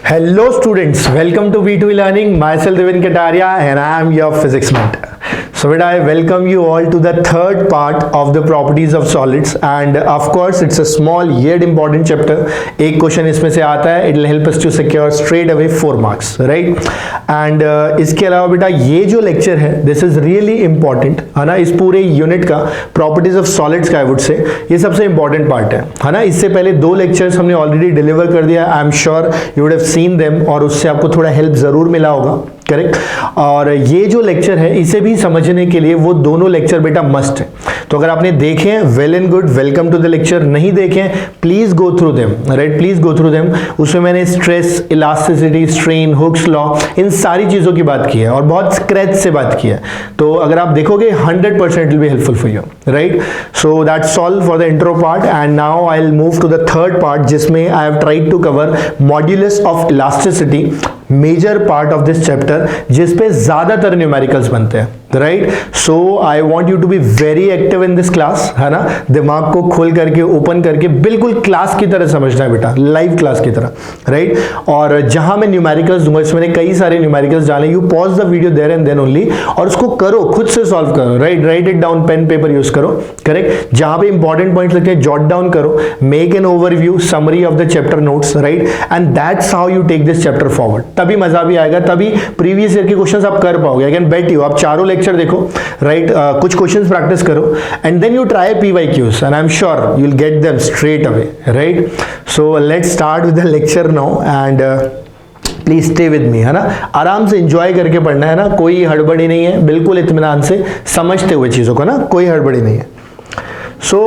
Hello students, welcome to V2 Learning. Myself Devin Kataria and I am your physics mentor. So beta, I welcome you all to the third part of the properties of solids and of course it's a small yet important chapter. एक question इसमें से आता है, it will help us to secure straight away 4 marks, right? And इसके अलावा बेटा ये जो लेक्चर है this is really important, है ना? इस पूरे यूनिट का properties of solids का I would say ये सबसे important part है ना? इससे पहले 2 लेक्चर्स हमने ऑलरेडी डिलीवर कर दिया. आई am sure you would have seen them और उससे आपको थोड़ा हेल्प जरूर मिला होगा, करेक्ट. और ये जो लेक्चर है इसे भी समझने के लिए वो दोनों लेक्चर बेटा मस्ट है. तो अगर आपने देखे हैं well and good, welcome to the lecture. नहीं देखे please go through them, right, please go through them. उसमें मैंने stress, elasticity, strain, Hooke's law, इन सारी चीजों की बात की है और बहुत स्क्रैच से बात की है. तो अगर आप देखोगे 100% will be helpful for you, right. So that's all for the intro part and now I will move to the third part जिसमें I have tried to cover modulus of elasticity, major part of this chapter जिसपे ज्यादातर numericals बनते हैं, right. So I want you to be very active in this class, है ना. दिमाग को खोल करके, ओपन करके बिल्कुल क्लास की तरह समझना है बेटा, लाइव क्लास की तरह, राइट. और जहां मैं न्यूमेरिकल्स दूंगा, इसमें मैंने कई सारे न्यूमेरिकल्स डाले. You pause the video there and then only और उसको करो, खुद से सॉल्व करो, right. Write it down, pen paper use करो, करेक्ट. जहां पे इंपॉर्टेंट पॉइंट्स लगते हैं जॉट डाउन करो, make an overview, summary of the chapter notes, right. And that's how you take this chapter forward. तभी मजा भी आएगा, तभी प्रीवियस ईयर के क्वेश्चंस आप कर पाओगे. I can bet you. आप चारों लेक्चर देखो, राइट, कुछ क्वेश्चंस प्रैक्टिस करो and then you try PYQs and I am sure you will get them straight away, right. So let's start with the lecture now and please stay with me, है ना. आराम से enjoy करके पढ़ना है ना, कोई हड़बड़ी नहीं है, बिल्कुल इत्मीनान से समझते हुए चीजों को ना, कोई हड़बड़ी नहीं है. सो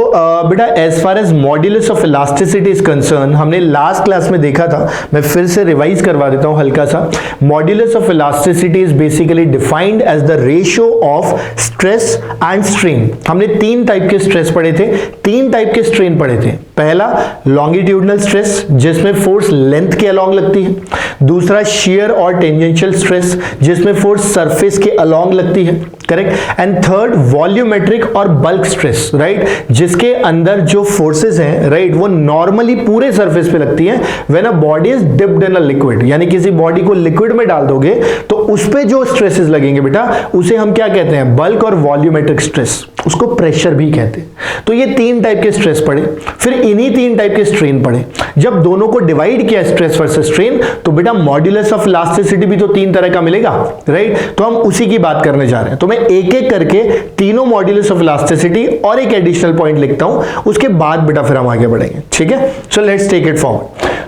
बेटा as far as modulus of elasticity is concern, हमने लास्ट क्लास में देखा था, मैं फिर से रिवाइज करवा देता हूं हल्का सा. Modulus of elasticity is basically defined as the ratio of stress and strain. हमने 3 टाइप के स्ट्रेस पढ़े थे, 3 टाइप के स्ट्रेन पढ़े थे. पहला लॉन्गिट्यूडनल स्ट्रेस जिसमें फोर्स लेंथ के अलोंग लगती है. दूसरा शियर और टेंजेंशियल स्ट्रेस जिसमें फोर्स सरफेस के अलोंग लगती है, करेक्ट. एंड थर्ड वॉल्यूमेट्रिक और बल्क स्ट्रेस, राइट, जिसके अंदर जो फोर्सेस हैं, राइट, वो नॉर्मली पूरे सरफेस पे लगती हैं. When a body is dipped in a liquid, यानी किसी बॉडी को लिक्विड में डाल दोगे तो उस पे जो स्ट्रेसेस लगेंगे बेटा उसे हम क्या कहते हैं, बल्क और वॉल्यूमेट्रिक स्ट्रेस, उसको प्रेशर भी कहते हैं. तो ये 3 टाइप के स्ट्रेस पढ़े, फिर इन्हीं 3 टाइप के स्ट्रेन पढ़े. जब दोनों को डिवाइड किया स्ट्रेस वर्सेस स्ट्रेन तो बेटा मॉड्यूलस ऑफ इलास्टिसिटी भी तो 3 तरह का मिलेगा, राइट. तो हम उसी की बात करने जा रहे हैं. तो मैं एक एक करके तीनों मॉड्यूलस ऑफ इलास्टिसिटी और एक एडिशनल पॉइंट लिखता हूं, उसके बाद बेटा फिर हम आगे बढ़ेंगे, ठीक है. So let's take it forward.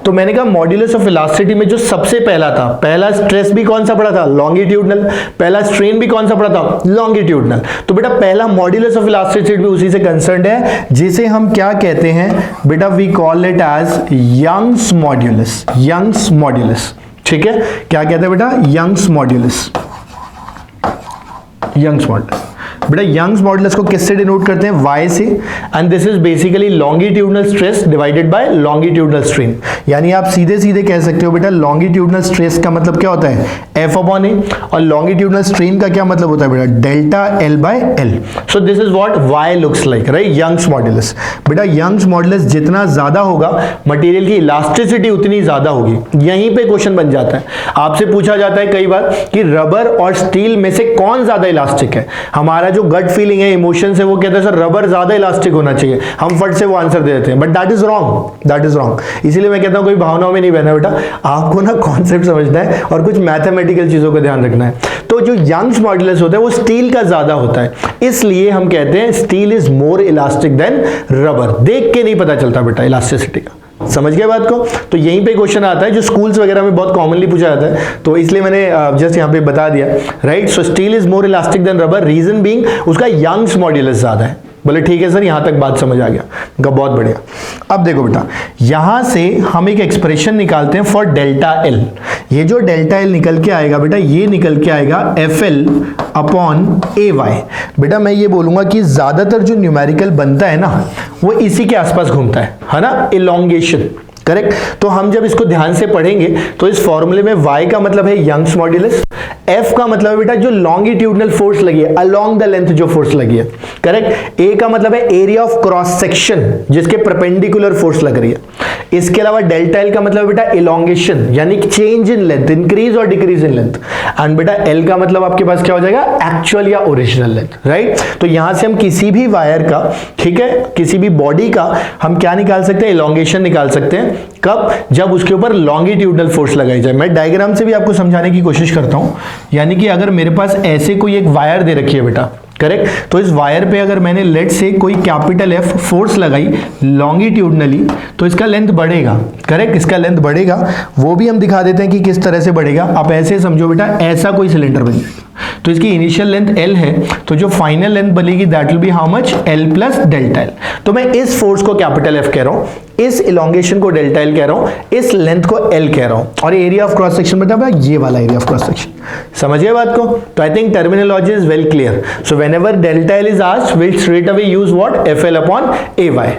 तो मैंने कहा मॉड्यूलस ऑफ इलास्टिसिटी में जो सबसे पहला था, पहला स्ट्रेस भी कौन सा पढ़ा था, लॉन्गिट्यूडनल. पहला स्ट्रेन भी कौन सा पढ़ा था, लॉन्गिट्यूडनल. तो बेटा पहला मॉड्यूलस ऑफ इलास्टिसिटी भी उसी से कंसर्न्ड है, जिसे हम क्या कहते हैं बेटा, we call it as Young's modulus. Young's modulus, ठीक है. क्या कहते हैं बेटा, यंग्स मॉड्यूलस. यंग्स मॉड्यूलस बेटा, यंग्स मॉड्यूलस को किससे डिनोट करते हैं, Y से. And this is basically longitudinal stress divided by longitudinal strain. यानी आप सीधे सीधे कह सकते हो बेटा लॉन्गिट्यूडनल स्ट्रेस का मतलब क्या होता है, F/A, और लॉन्गिट्यूडनल स्ट्रेन का क्या मतलब होता है बेटा, delta L/L. So this is what Y looks like, right, Young's modulus. बेटा यंग्स मॉड्यूलस जितना ज्यादा होगा मटेरियल की इलास्टिसिटी उतनी ज्यादा होगी. यहीं पे क्वेश्चन बन जाता है, आपसे पूछा जाता है कई बार कि रबर और स्टील में से कौन ज्यादा इलास्टिक है. हमारा जो गट फीलिंग है, इमोशन है, वो कहते हैं सर रबर ज्यादा इलास्टिक होना चाहिए, हम फट से वो आंसर दे देते हैं, but that is wrong, that is wrong. इसीलिए मैं कहता हूं कोई भावनाओं में नहीं बहना बेटा, आपको ना कॉन्सेप्ट समझना है और कुछ मैथमेटिकल चीजों का ध्यान रखना है. तो जो यंग्स मॉड्यूलस होता है वो स्टील का ज्यादा होता है, इसलिए हम कहते हैं steel is more elastic than rubber. देख के नहीं पता चलता बेटा इलास्टिसिटी का, समझ गए बात को. तो यहीं पे क्वेश्चन आता है जो स्कूल्स वगैरह में बहुत कॉमनली पूछा जाता है, तो इसलिए मैंने जस्ट यहाँ पे बता दिया, right. So steel is more elastic than rubber, reason being उसका यंग्स मॉड्यूलस ज्यादा है. बोले ठीक है सर, यहां तक बात समझ आ गया, बहुत बढ़िया. अब देखो बेटा, यहां से हम एक एक्सप्रेशन निकालते हैं फॉर डेल्टा L. ये जो डेल्टा L निकल के आएगा बेटा, ये निकल के आएगा FL/AY. बेटा मैं ये बोलूंगा कि ज्यादातर जो न्यूमेरिकल बनता है ना वो इसी के आसपास घूमता है ना, इलोंगेशन, करेक्ट। तो हम जब इसको ध्यान से पढ़ेंगे तो इस फॉर्मूले में y का मतलब है यंग्स मॉड्यूलस, F का मतलब है बेटा जो लॉन्गिट्यूडनल फोर्स लगी है, अलोंग द लेंथ जो फोर्स लगी है, करेक्ट। A का मतलब है एरिया ऑफ क्रॉस सेक्शन जिसके परपेंडिकुलर फोर्स लग रही है। इसके अलावा डेल्टा L का मतलब है बेटा इलोंगेशन यानी चेंज इन लेंथ, इंक्रीज और डिक्रीज इन लेंथ। एंड बेटा L का मतलब आपके पास क्या हो जाएगा, एक्चुअल या ओरिजिनल लेंथ, राइट। तो यहां से हम किसी भी वायर का, ठीक है, किसी भी बॉडी का हम क्या निकाल सकते हैं, इलोंगेशन निकाल सकते हैं। कब, जब उसके ऊपर लॉन्गिट्यूडनल फोर्स लगाई जाए। मैं डायग्राम से भी आपको समझाने की कोशिश करता हूं। यानी कि अगर मेरे पास ऐसे कोई एक वायर दे रखी है बेटा, करेक्ट, तो इस वायर पे अगर मैंने लेट से कोई कैपिटल F फोर्स लगाई लॉन्गिट्यूडनली तो इसका लेंथ बढ़ेगा, करेक्ट, इसका लेंथ बढ़ेगा। वो भी हम दिखा देते हैं कि किस तरह से बढ़ेगा। आप ऐसे समझो बेटा, ऐसा कोई सिलेंडर बन जाएगा तो इसकी इनिशियल लेंथ L है, तो जो फाइनल लेंथ बनेगी that will be how much, L plus delta L। तो मैं इस फोर्स को कैपिटल F कह रहा हूं, इस इलोंगेशन को डेल्टा L कह रहा हूं, इस लेंथ को L कह रहा हूं, और एरिया ऑफ क्रॉस सेक्शन मतलब ये वाला एरिया ऑफ क्रॉस सेक्शन। समझिए बात को? तो I think terminology is well clear. So whenever delta L is asked, we'll straight away use what, FL upon AY।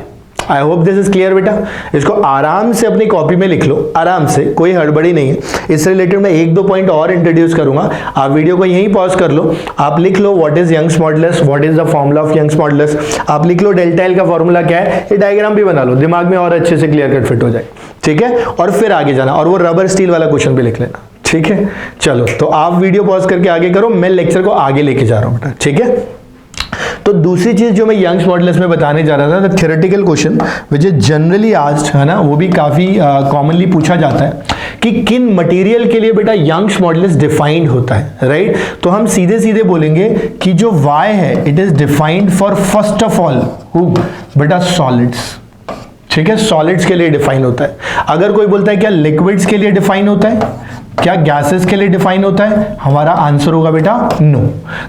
I hope this is clear बेटा। इसको आराम से अपनी कॉपी में लिख लो, आराम से, कोई हड़बड़ी नहीं है। इससे रिलेटेड मैं एक दो पॉइंट और इंट्रोड्यूस करूंगा। आप वीडियो को यहीं पॉज कर लो, आप लिख लो what is Young's modulus, what is the formula of Young's modulus, आप लिख लो डेल्टा L का फॉर्मूला क्या है, ये डायग्राम भी बना लो, दिमाग में और अच्छे से क्लियर कट फिट हो जाए, ठीक है। और फिर आगे जाना, और वो रबर स्टील वाला क्वेश्चन भी लिख लेना, ठीक है। चलो, तो आप वीडियो पॉज करके आगे करो, मैं लेक्चर को आगे लेके जा रहा हूं बेटा, ठीक है। तो दूसरी चीज जो मैं यंग्स मॉडुलस में बताने जा रहा था, theoretical question which is generally asked, है ना, वो भी काफी कॉमनली पूछा जाता है कि किन मटेरियल के लिए बेटा यंग्स मॉडुलस डिफाइंड होता है, राइट। तो हम सीधे सीधे बोलेंगे कि जो y है it is defined for first of all बेटा सॉलिड्स, ठीक है, सॉलिड्स के लिए डिफाइन होता है। अगर कोई बोलता है क्या लिक्विड्स के लिए डिफाइन होता है, क्या गैसेस के लिए डिफाइन होता है, हमारा आंसर होगा बेटा नो।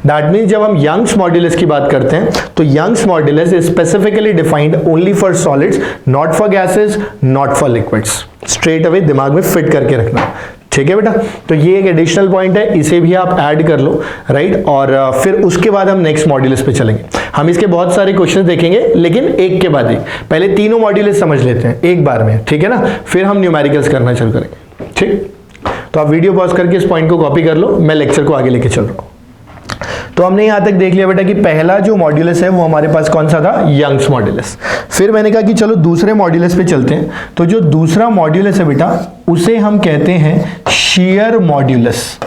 दैट मीन्स जब हम यंग्स मॉडुलस की बात करते हैं तो Young's modulus is specifically defined only for solids, not for gases, not for liquids. Straight away दिमाग में फिट करके रखना, ठीक है बेटा। तो ये एक एडिशनल पॉइंट है, इसे भी आप ऐड कर लो, राइट। और फिर उसके बाद हम नेक्स्ट मॉडुलस पे चलेंगे। हम इसके बहुत सारे क्वेश्चन देखेंगे, लेकिन एक के बाद एक, पहले तीनों मॉडुलस समझ लेते हैं एक बार में, ठीक है ना, फिर हम न्यूमेरिकल्स करना शुरू करेंगे, ठीक। तो आप वीडियो पॉज करके इस पॉइंट को कॉपी कर लो, मैं लेक्चर को आगे लेके चल रहा हूं। तो हमने यहां तक देख लिया बेटा कि पहला जो मॉड्यूलस है वो हमारे पास कौन सा था, यंग्स मॉड्यूलस। फिर मैंने कहा कि चलो दूसरे मॉड्यूलस पे चलते हैं। तो जो दूसरा मॉड्यूलस है बेटा उसे हम कहते हैं शेयर मॉड्यूलस।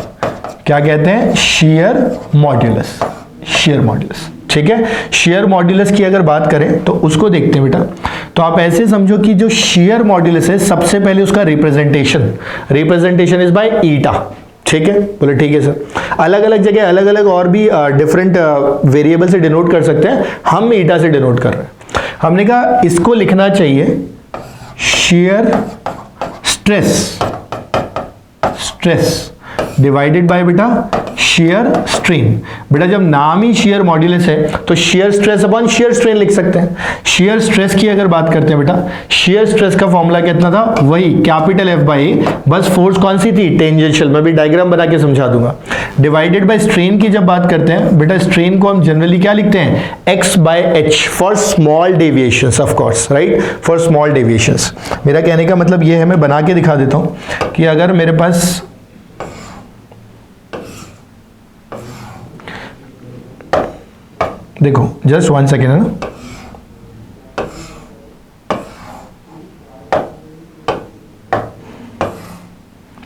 क्या कहते हैं, शेयर मॉड्यूलस, शेयर मॉड्यूलस, ठीक है। शेयर मॉड्यूलस की अगर बात करें तो उसको देखते हैं बेटा। तो आप ऐसे समझो कि जो शेयर मॉड्यूलस है सबसे पहले उसका रिप्रेजेंटेशन इज बाय ईटा, ठीक है। बोले ठीक है सर। अलग अलग जगह अलग अलग और भी डिफरेंट वेरिएबल से डिनोट कर सकते हैं, हम ईटा से डिनोट कर रहे हैं। हमने कहा इसको लिखना चाहिए शेयर स्ट्रेस डिवाइडेड बाय बेटा शेयर स्ट्रेन। बेटा जब नाम ही शेयर मॉड्यूलस है तो shear stress upon shear strain लिख सकते हैं। शेयर स्ट्रेस की अगर बात करते हैं बेटा, शेयर स्ट्रेस का फॉर्मूला कितना था, वही कैपिटल F बाई ए, बस फोर्स कौन सी थी, टेंजेंशियल, मैं भी डायग्राम बना के समझा दूंगा। डिवाइडेड बाय स्ट्रेन की जब बात करते हैं बेटा, स्ट्रेन को हम जनरली क्या लिखते हैं, x by h for small deviations, of course, right, for small deviations. मेरा कहने का मतलब ये है, मैं बना के दिखा देता हूं कि अगर मेरे पास देखो, जस्ट 1 सेकेंड है ना,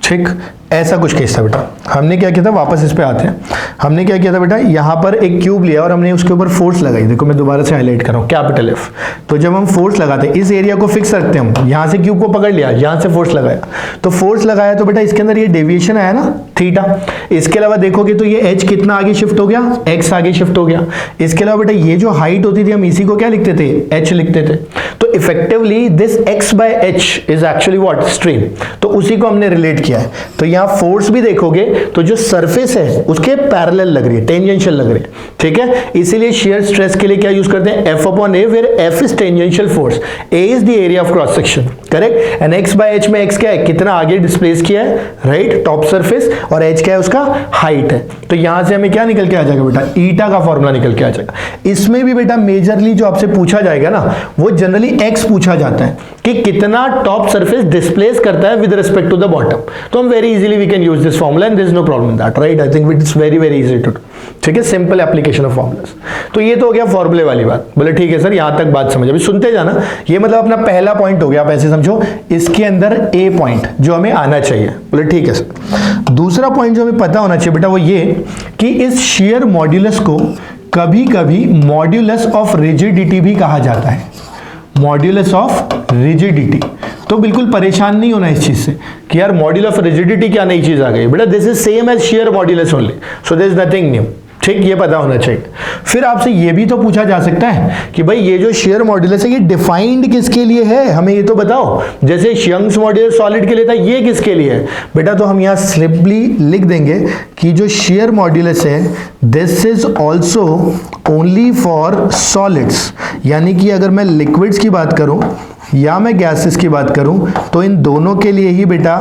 ठीक, ऐसा कुछ केस था बेटा। हमने क्या किया था, वापस इस पे आते हैं। हमने क्या किया था बेटा, यहां पर एक क्यूब लिया और हमने उसके ऊपर फोर्स लगाई। देखो मैं दोबारा से हाईलाइट कर रहा हूं, कैपिटल F। तो जब हम फोर्स लगाते हैं, इस एरिया को फिक्स रखते हैं हम, यहां से क्यूब को पकड़ लिया, यहां से फोर्स लगाया, तो फोर्स लगाया तो बेटा इसके अंदर ये डेविएशन आया ना, थीटा। इसके अलावा देखोगे तो ये h कितना आगे शिफ्ट हो गया, x आगे शिफ्ट हो गया। इसके अलावा बेटा ये जो हाइट होती थी हम इसी को क्या लिखते थे, h लिखते थे। तो effectively this x by h is actually what, strain. तो उसी को हमने रिलेट किया है। तो यहां फोर्स भी देखोगे तो जो सरफेस है उसके पैरेलल लग रही है, टेंजेंशियल लग रही है, ठीक है। इसीलिए शेयर स्ट्रेस के लिए क्या यूज करते हैं, F upon A, where F is tangential force, A is the area of cross section, correct. And x by h में x क्या है, कितना आगे डिस्प्लेस किया है, राइट, टॉप सरफेस, और h क्या है, उसका हाइट है। तो यहां से हमें क्या निकल के आ जाएगा बेटा, ईटा का फॉर्मूला निकल के आ जाएगा। इसमें भी बेटा मेजरली जो आपसे पूछा जाएगा ना, वो जनरली x पूछा जाता है कि कितना टॉप सरफेस डिस्प्लेस करता है with respect to the bottom. तो हम very easily we can use this formula and there is no problem in that, right. I think it is very very easy to, ठीक है, simple application of formulas. तो ये तो हो गया फॉर्मूले वाली बात। बोले ठीक है सर, यहां तक बात समझ, अभी सुनते जाना। ये मतलब अपना पहला पॉइंट हो गया, आप ऐसे समझो, इसके अंदर ए पॉइंट जो हमें आना चाहिए। बोले ठीक है सर। दूसरा पॉइंट जो हमें पता होना चाहिए बेटा वो ये कि इस शेयर मॉड्यूलस को कभी कभी मॉड्यूलस ऑफ रिजिडिटी भी कहा जाता है, मॉड्यूलस ऑफ रिजिडिटी। तो बिल्कुल परेशान नहीं होना इस चीज से कि यार मॉड्यूल ऑफ रिजिडिटी क्या नई चीज आ गई, बेटा this is same as shear modulus only, so there is nothing new, ठीक, ये पता होना चाहिए। फिर आपसे ये भी तो पूछा जा सकता है कि भाई ये जो शेयर मॉड्यूलस है ये डिफाइंड किसके लिए है, हमें ये तो बताओ। जैसे यंग्स मॉड्यूलस सॉलिड के लिए था, ये किसके लिए है बेटा, तो हम यहाँ सिंपली लिख देंगे कि जो शेयर मॉड्यूलस है this is also only for solids. यानी कि अगर मैं लिक्विड्स की बात करूं या मैं गैसेस की बात करूं तो इन दोनों के लिए ही बेटा,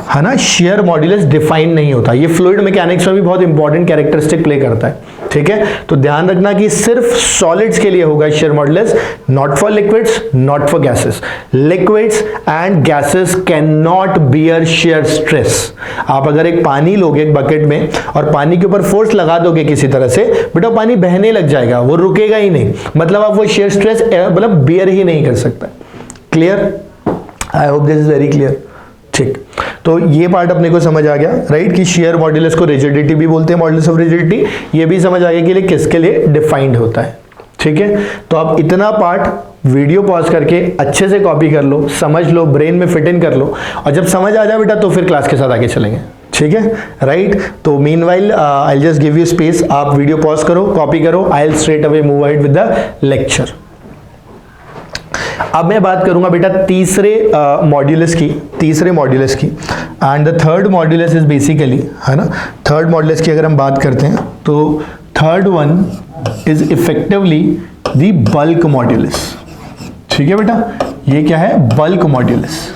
है ना, शेयर मॉड्यूलस डिफाइन नहीं होता। ये फ्लूइड मैकेनिक्स में भी बहुत इंपॉर्टेंट कैरेक्टरिस्टिक प्ले करता है, ठीक है। तो ध्यान रखना कि सिर्फ सॉलिड्स के लिए होगा share modulus, not for liquids, not for gases. Liquids and gases can not bear shear stress. आप अगर एक पानी लोगे एक बकेट में और पानी के ऊपर फोर्स लगा दोगे किसी तरह से, बेटा पानी बहने लग जाएगा, वो रुकेगा ही नहीं, मतलब आप वो शेयर स्ट्रेस मतलब बियर ही नहीं कर सकता। Clear, I hope this is very clear, ठीक। तो ये पार्ट अपने को समझ आ गया, राइट, कि शेयर मॉड्यूलस को रिजिडिटी भी बोलते हैं, मॉड्यूलस ऑफ रिजिडिटी। ये भी समझ आ गया कि किसके लिए डिफाइंड होता है, ठीक है। तो आप इतना पार्ट वीडियो पॉज करके अच्छे से कॉपी कर लो, समझ लो, ब्रेन में फिट इन कर लो, और जब समझ आ जाए बेटा तो फिर क्लास के साथ आगे चलेंगे, ठीक है, राइट। तो meanwhile I will just give you space, आप वीडियो पॉज करो, कॉपी करो, I will straight away move ahead with the lecture. अब मैं बात करूंगा बेटा तीसरे मॉड्यूलस की, and the third modulus is basically, है ना, थर्ड मॉड्यूलस की अगर हम बात करते हैं तो third one is effectively the bulk modulus, ठीक है बेटा। ये क्या है, बल्क मॉड्यूलस।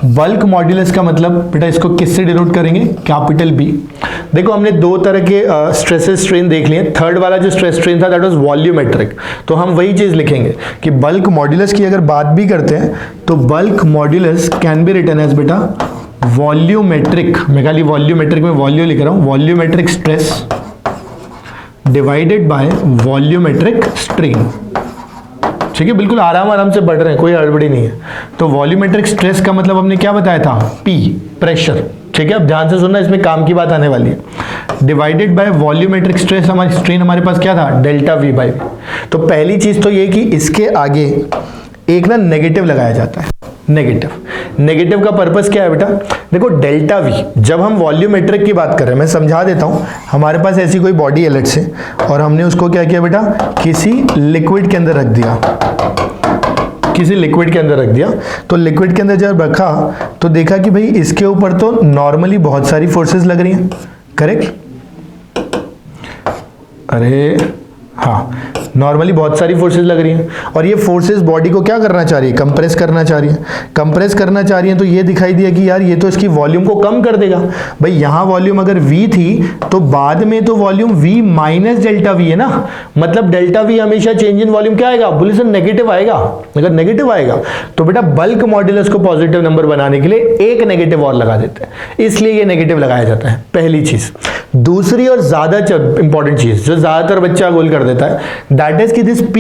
बल्क मॉड्यूलस का मतलब बेटा इसको किससे डिनोट करेंगे, कैपिटल बी। देखो हमने दो तरह के स्ट्रेसेस स्ट्रेन देख लिए। थर्ड वाला जो स्ट्रेस स्ट्रेन था दैट वाज वॉल्यूमेट्रिक, तो हम वही चीज लिखेंगे कि बल्क मॉड्यूलस की अगर बात भी करते हैं तो bulk modulus can be written as बेटा वॉल्यूमेट्रिक। मैं खाली वॉल्यूमेट्रिक में वॉल्यूम लिख रहा हूं, volumetric stress divided by volumetric strain, ठीक है। बिल्कुल आराम से बढ़ रहे हैं, कोई हड़बड़ी नहीं है। तो वॉल्यूमेट्रिक स्ट्रेस का मतलब हमने क्या बताया था, P, प्रेशर, ठीक है। अब ध्यान से सुनना, इसमें काम की बात आने वाली है। डिवाइडेड बाय वॉल्यूमेट्रिक स्ट्रेस, हमारी स्ट्रेन हमारे पास क्या था, डेल्टा V बाई V। तो पहली चीज तो ये कि इसके आगे एक ना नेगेटिव लगाया जाता है, नेगेटिव का पर्पस क्या है बेटा, देखो डेल्टा V, जब हम वॉल्यूमेट्रिक की बात कर रहे हैं, मैं समझा देता हूं। हमारे पास ऐसी कोई बॉडी है लेट्स से, और हमने उसको क्या किया बेटा, किसी लिक्विड के अंदर रख दिया, तो लिक्विड के अंदर जब रखा तो देखा कि भाई इसके ऊपर तो नॉर्मली बहुत सारी फोर्सेस लग रही हैं, करेक्ट, अरे हाँ, नॉर्मली बहुत सारी फोर्सेस लग रही हैं, और ये फोर्सेस बॉडी को क्या करना चाह रही है, कंप्रेस करना चाह रही है। तो ये दिखाई दिया कि यार ये तो इसकी वॉल्यूम को कम कर देगा। भाई यहाँ वॉल्यूम अगर V थी तो बाद में तो volume V minus delta V है ना, मतलब डेल्टा V हमेशा चेंज इन वॉल्यूम क्या आएगा, बोले सर नेगेटिव आएगा। अगर नेगेटिव आएगा तो बेटा बल्क मॉड्यूलस को पॉजिटिव नंबर बनाने के लिए एक नेगेटिव और लगा देते हैं, इसलिए ये नेगेटिव लगाया जाता है, पहली चीज। दूसरी और ज्यादा इंपॉर्टेंट चीज जो ज्यादातर बच्चा गोल कर देता है, दैट इज कि दिस P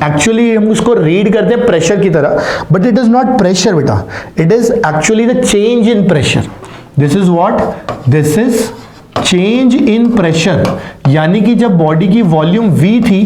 एक्चुअली हम उसको रीड करते हैं प्रेशर की तरह, but it is not pressure बेटा, it is actually the change in pressure. This is what, this is change in pressure, यानी कि जब बॉडी की वॉल्यूम V थी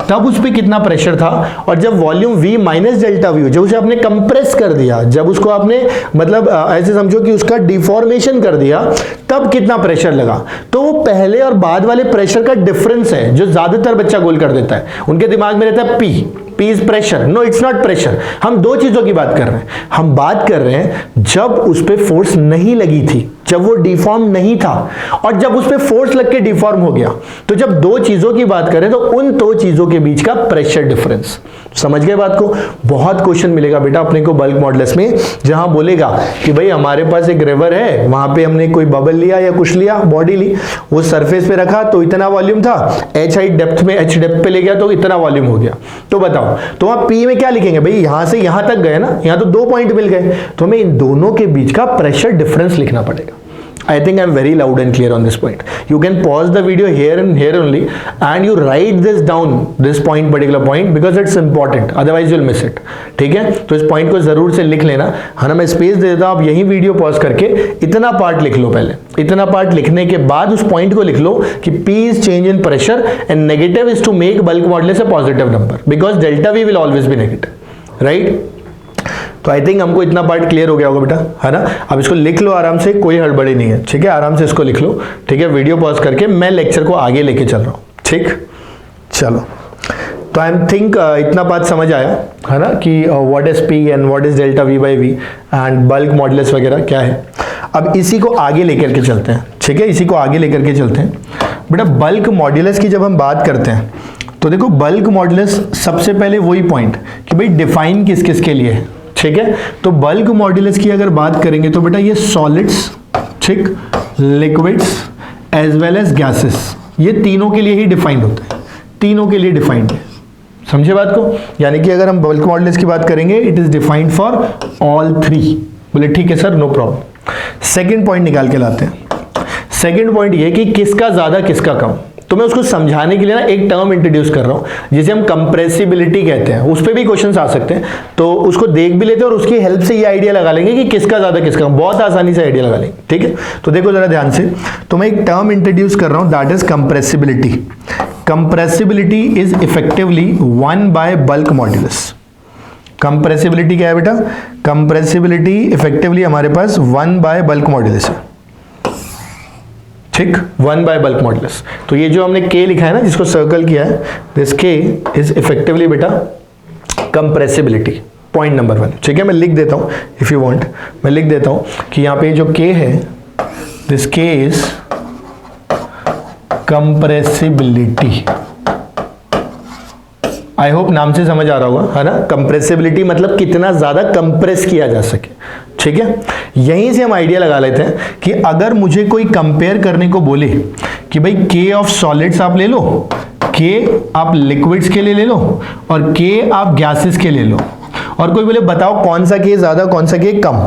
तब उस पर कितना प्रेशर था, और जब volume V minus delta V हो, जब उसे आपने कंप्रेस कर दिया, जब उसको आपने मतलब ऐसे समझो कि उसका डिफॉर्मेशन कर दिया, तब कितना प्रेशर लगा। तो वो पहले और बाद वाले प्रेशर का डिफरेंस है जो ज्यादातर बच्चा गोल कर देता है, उनके दिमाग में रहता है P is pressure. No, it's not pressure. हम दो चीजों की बात कर रहे हैं, हम बात कर रहे हैं जब उस पर फोर्स नहीं लगी थी, जब वो डिफॉर्म नहीं था और जब उस पर फोर्स लग के डिफॉर्म हो गया। तो जब दो चीजों की बात करें तो उन दो चीजों के बीच का प्रेशर डिफरेंस, समझ गए बात को। बहुत क्वेश्चन मिलेगा बेटा अपने को बल्क मॉडुलस में, जहां बोलेगा कि भाई हमारे पास एक रिवर है, वहां पे हमने कोई बबल लिया या कुछ लिया, बॉडी ली, वो सरफेस पे रखा तो इतना वॉल्यूम था, एच हाइट डेप्थ में एच डेप्थ पे ले गया तो इतना वॉल्यूम हो गया। तो बताओ तो वहां पी में क्या लिखेंगे भाई, यहां से यहां तक गए ना, यहां तो 2 पॉइंट मिल गए, तो हमें इन दोनों के बीच का प्रेशर डिफरेंस लिखना पड़ेगा। I think I'm very loud and clear on this point. You can pause the video here and here only and you write this down, this point, particular point, because it's important, otherwise you'll miss it. ठीक है, तो इस point को जरूर से लिख लेना। है ना, मैं स्पेस दे देता हूं, आप यही वीडियो पॉज करके इतना पार्ट लिख लो पहले। इतना पार्ट लिखने के बाद उस पॉइंट को लिख लो कि P is change in pressure and negative is to make bulk modulus a positive number because delta V will always be negative, right? तो आई थिंक हमको इतना पार्ट क्लियर हो गया होगा बेटा, है ना। अब इसको लिख लो आराम से, कोई हड़बड़ी नहीं है, ठीक है, आराम से इसको लिख लो, ठीक है। वीडियो पॉज करके मैं लेक्चर को आगे लेके चल रहा हूँ, ठीक। चलो, तो आई एम थिंक इतना बात समझ आया, है ना, कि what is P and what is delta V by V and bulk modulus वगैरह क्या है। अब इसी को आगे लेकर के चलते हैं, ठीक है, इसी को आगे लेकर के चलते हैं बेटा। बल्क मॉडुलस की जब हम बात करते हैं तो देखो बल्क मॉडुलस सबसे पहले वही पॉइंट कि भाई डिफाइन किस किस के लिए है, ठीक है। तो बल्क मॉडुलस की अगर बात करेंगे तो बेटा ये सॉलिड्स, ठीक, liquids as well as gases, ये तीनों के लिए ही डिफाइंड होता है, तीनों के लिए डिफाइंड है, समझे बात को। यानी कि अगर हम बल्क मॉडुलस की बात करेंगे it is defined for all 3। बोले ठीक है sir, no problem. Second point निकाल के लाते हैं। सेकेंड पॉइंट ये कि किसका ज्यादा किसका कम। तो मैं उसको समझाने के लिए ना एक टर्म इंट्रोड्यूस कर रहा हूं जिसे हम कंप्रेसिबिलिटी कहते हैं। उस पे भी क्वेश्चंस आ सकते हैं, तो उसको देख भी लेते हैं और उसकी हेल्प से ये आइडिया लगा लेंगे कि किसका ज्यादा किसका कम, बहुत आसानी से आइडिया लगा लेंगे, ठीक है। तो देखो जरा ध्यान से, तो मैं एक टर्म इंट्रोड्यूस कर रहा हूं that is compressibility. Compressibility is effectively 1 by bulk modulus. Compressibility क्या है बेटा, कंप्रेसिबिलिटी इफेक्टिवली हमारे पास 1 बाय बल्क मॉडुलस है, ठीक, 1 बाय बल्क मॉडुलस। तो ये जो हमने K लिखा है ना, जिसको सर्कल किया है, दिस K इज इफेक्टिवली बेटा कंप्रेसिबिलिटी, पॉइंट नंबर 1, ठीक है। मैं लिख देता हूं इफ यू वांट, मैं लिख देता हूं कि यहां पे जो K है, this K is compressibility. I hope नाम से समझ आ रहा होगा, है ना। कंप्रेसिबिलिटी मतलब कितना ज्यादा कंप्रेस किया जा सके, ठीक है। यहीं से हम आइडिया लगा लेते हैं कि अगर मुझे कोई कंपेयर करने को बोले कि भाई के ऑफ सॉलिड्स आप ले लो, के आप लिक्विड्स के लिए ले लो और के आप गैसेस के ले लो, और कोई बोले बताओ कौन सा के ज्यादा कौन सा के कम,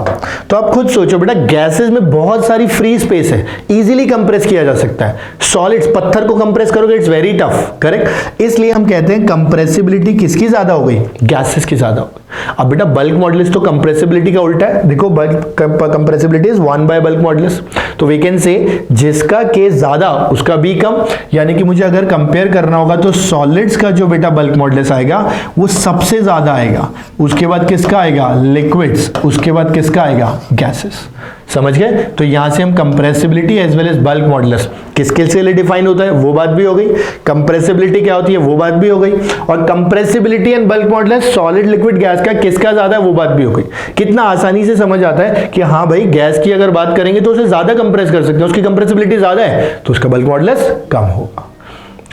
तो आप खुद सोचो बेटा, गैसेस में बहुत सारी फ्री स्पेस है, इजीली कंप्रेस किया जा सकता है। सॉलिड्स, पत्थर को कंप्रेस करोगे इट्स वेरी टफ, करेक्ट। इसलिए हम कहते हैं कंप्रेसिबिलिटी किसकी ज्यादा हो गई, गैसेस की ज्यादा हो गई। अब बेटा बल्क मॉडुलस तो कंप्रेसिबिलिटी का उल्टा है, देखो bulk compressibility is 1 by bulk modulus. तो वी कैन से जिसका के ज्यादा उसका बी कम, यानी कि मुझे अगर कंपेयर करना होगा तो सॉलिड्स का जो बेटा बल्क मॉडुलस आएगा वो सबसे ज्यादा आएगा, उसके बाद किसका आएगा, लिक्विड्स, उसके बाद किसका आएगा, गैसेस। समझ गए। तो यहां से हम compressibility as well as bulk modulus किसके से लिए डिफाइन होता है वो बात भी हो गई, कंप्रेसिबिलिटी क्या होती है वो बात भी हो गई, और compressibility and bulk modulus solid liquid gas का किसका ज्यादा है वो बात भी हो गई। कितना आसानी से समझ आता है कि हाँ भाई गैस की अगर बात करेंगे तो उसे ज्यादा कंप्रेस कर सकते हैं, उसकी कंप्रेसिबिलिटी ज्यादा है तो उसका बल्क मॉडुलस कम होगा।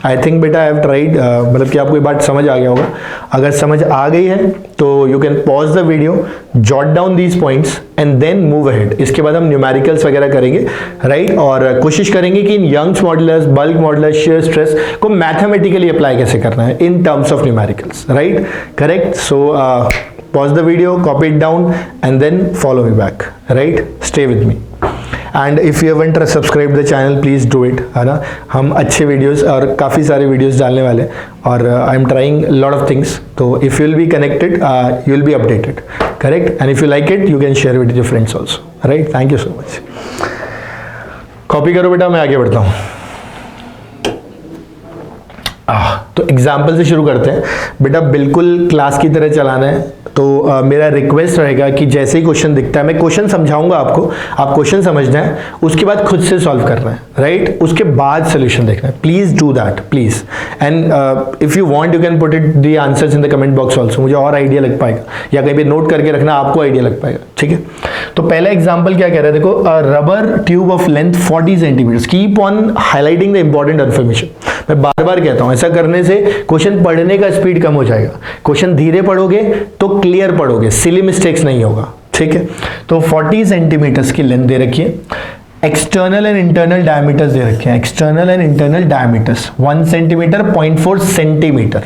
आई थिंक बेटा आई हैव ट्राइड, मतलब कि आपको ये बात समझ आ गया होगा। अगर समझ आ गई है तो you can pause the video, jot down these points and then move ahead. इसके बाद हम न्यूमेरिकल्स वगैरह करेंगे, राइट, और कोशिश करेंगे कि इन Young's modulus, bulk modulus, shear stress को मैथमेटिकली अप्लाई कैसे करना है in terms of numericals, right, correct. So pause the video, copy it down and then follow me back, right, stay with me and if you haven't subscribed the channel please do it, है ना। हम अच्छे videos और काफ़ी सारे videos डालने वाले और I am trying lot of things, तो if you will be connected you will be updated, correct, and if you like it you can share with your friends also, right. Thank you so much. Copy करो बेटा, मैं आगे बढ़ता हूँ। तो example से शुरू करते हैं बेटा, बिल्कुल क्लास की तरह चलाना है। तो मेरा रिक्वेस्ट रहेगा कि जैसे ही क्वेश्चन दिखता है मैं क्वेश्चन समझाऊंगा आपको, आप क्वेश्चन समझना है, उसके बाद खुद से सॉल्व करना है, राइट? उसके बाद सोल्यूशन देखना है। Please do that, please. And if you want you can put it the answers in the comment box also, मुझे और आइडिया लग पाएगा, या कहीं पे नोट करके रखना, आपको आइडिया लग पाएगा, ठीक है? तो पहला एग्जाम्पल क्या कह रहा है, देखो, rubber tube of length 40 centimetre, keep on highlighting the important information. मैं बार बार कहता हूं, ऐसा करने से क्वेश्चन पढ़ने का स्पीड कम हो जाएगा। क्वेश्चन धीरे पढ़ोगे तो क्लियर पढ़ोगे, सिली मिस्टेक्स नहीं होगा, ठीक है? तो 40 सेंटीमीटर्स की लेंथ दे रखी है, एक्सटर्नल एंड इंटरनल डायमीटर्स दे रखे हैं, external and internal diameters 1 centimeter 0.4 centimeter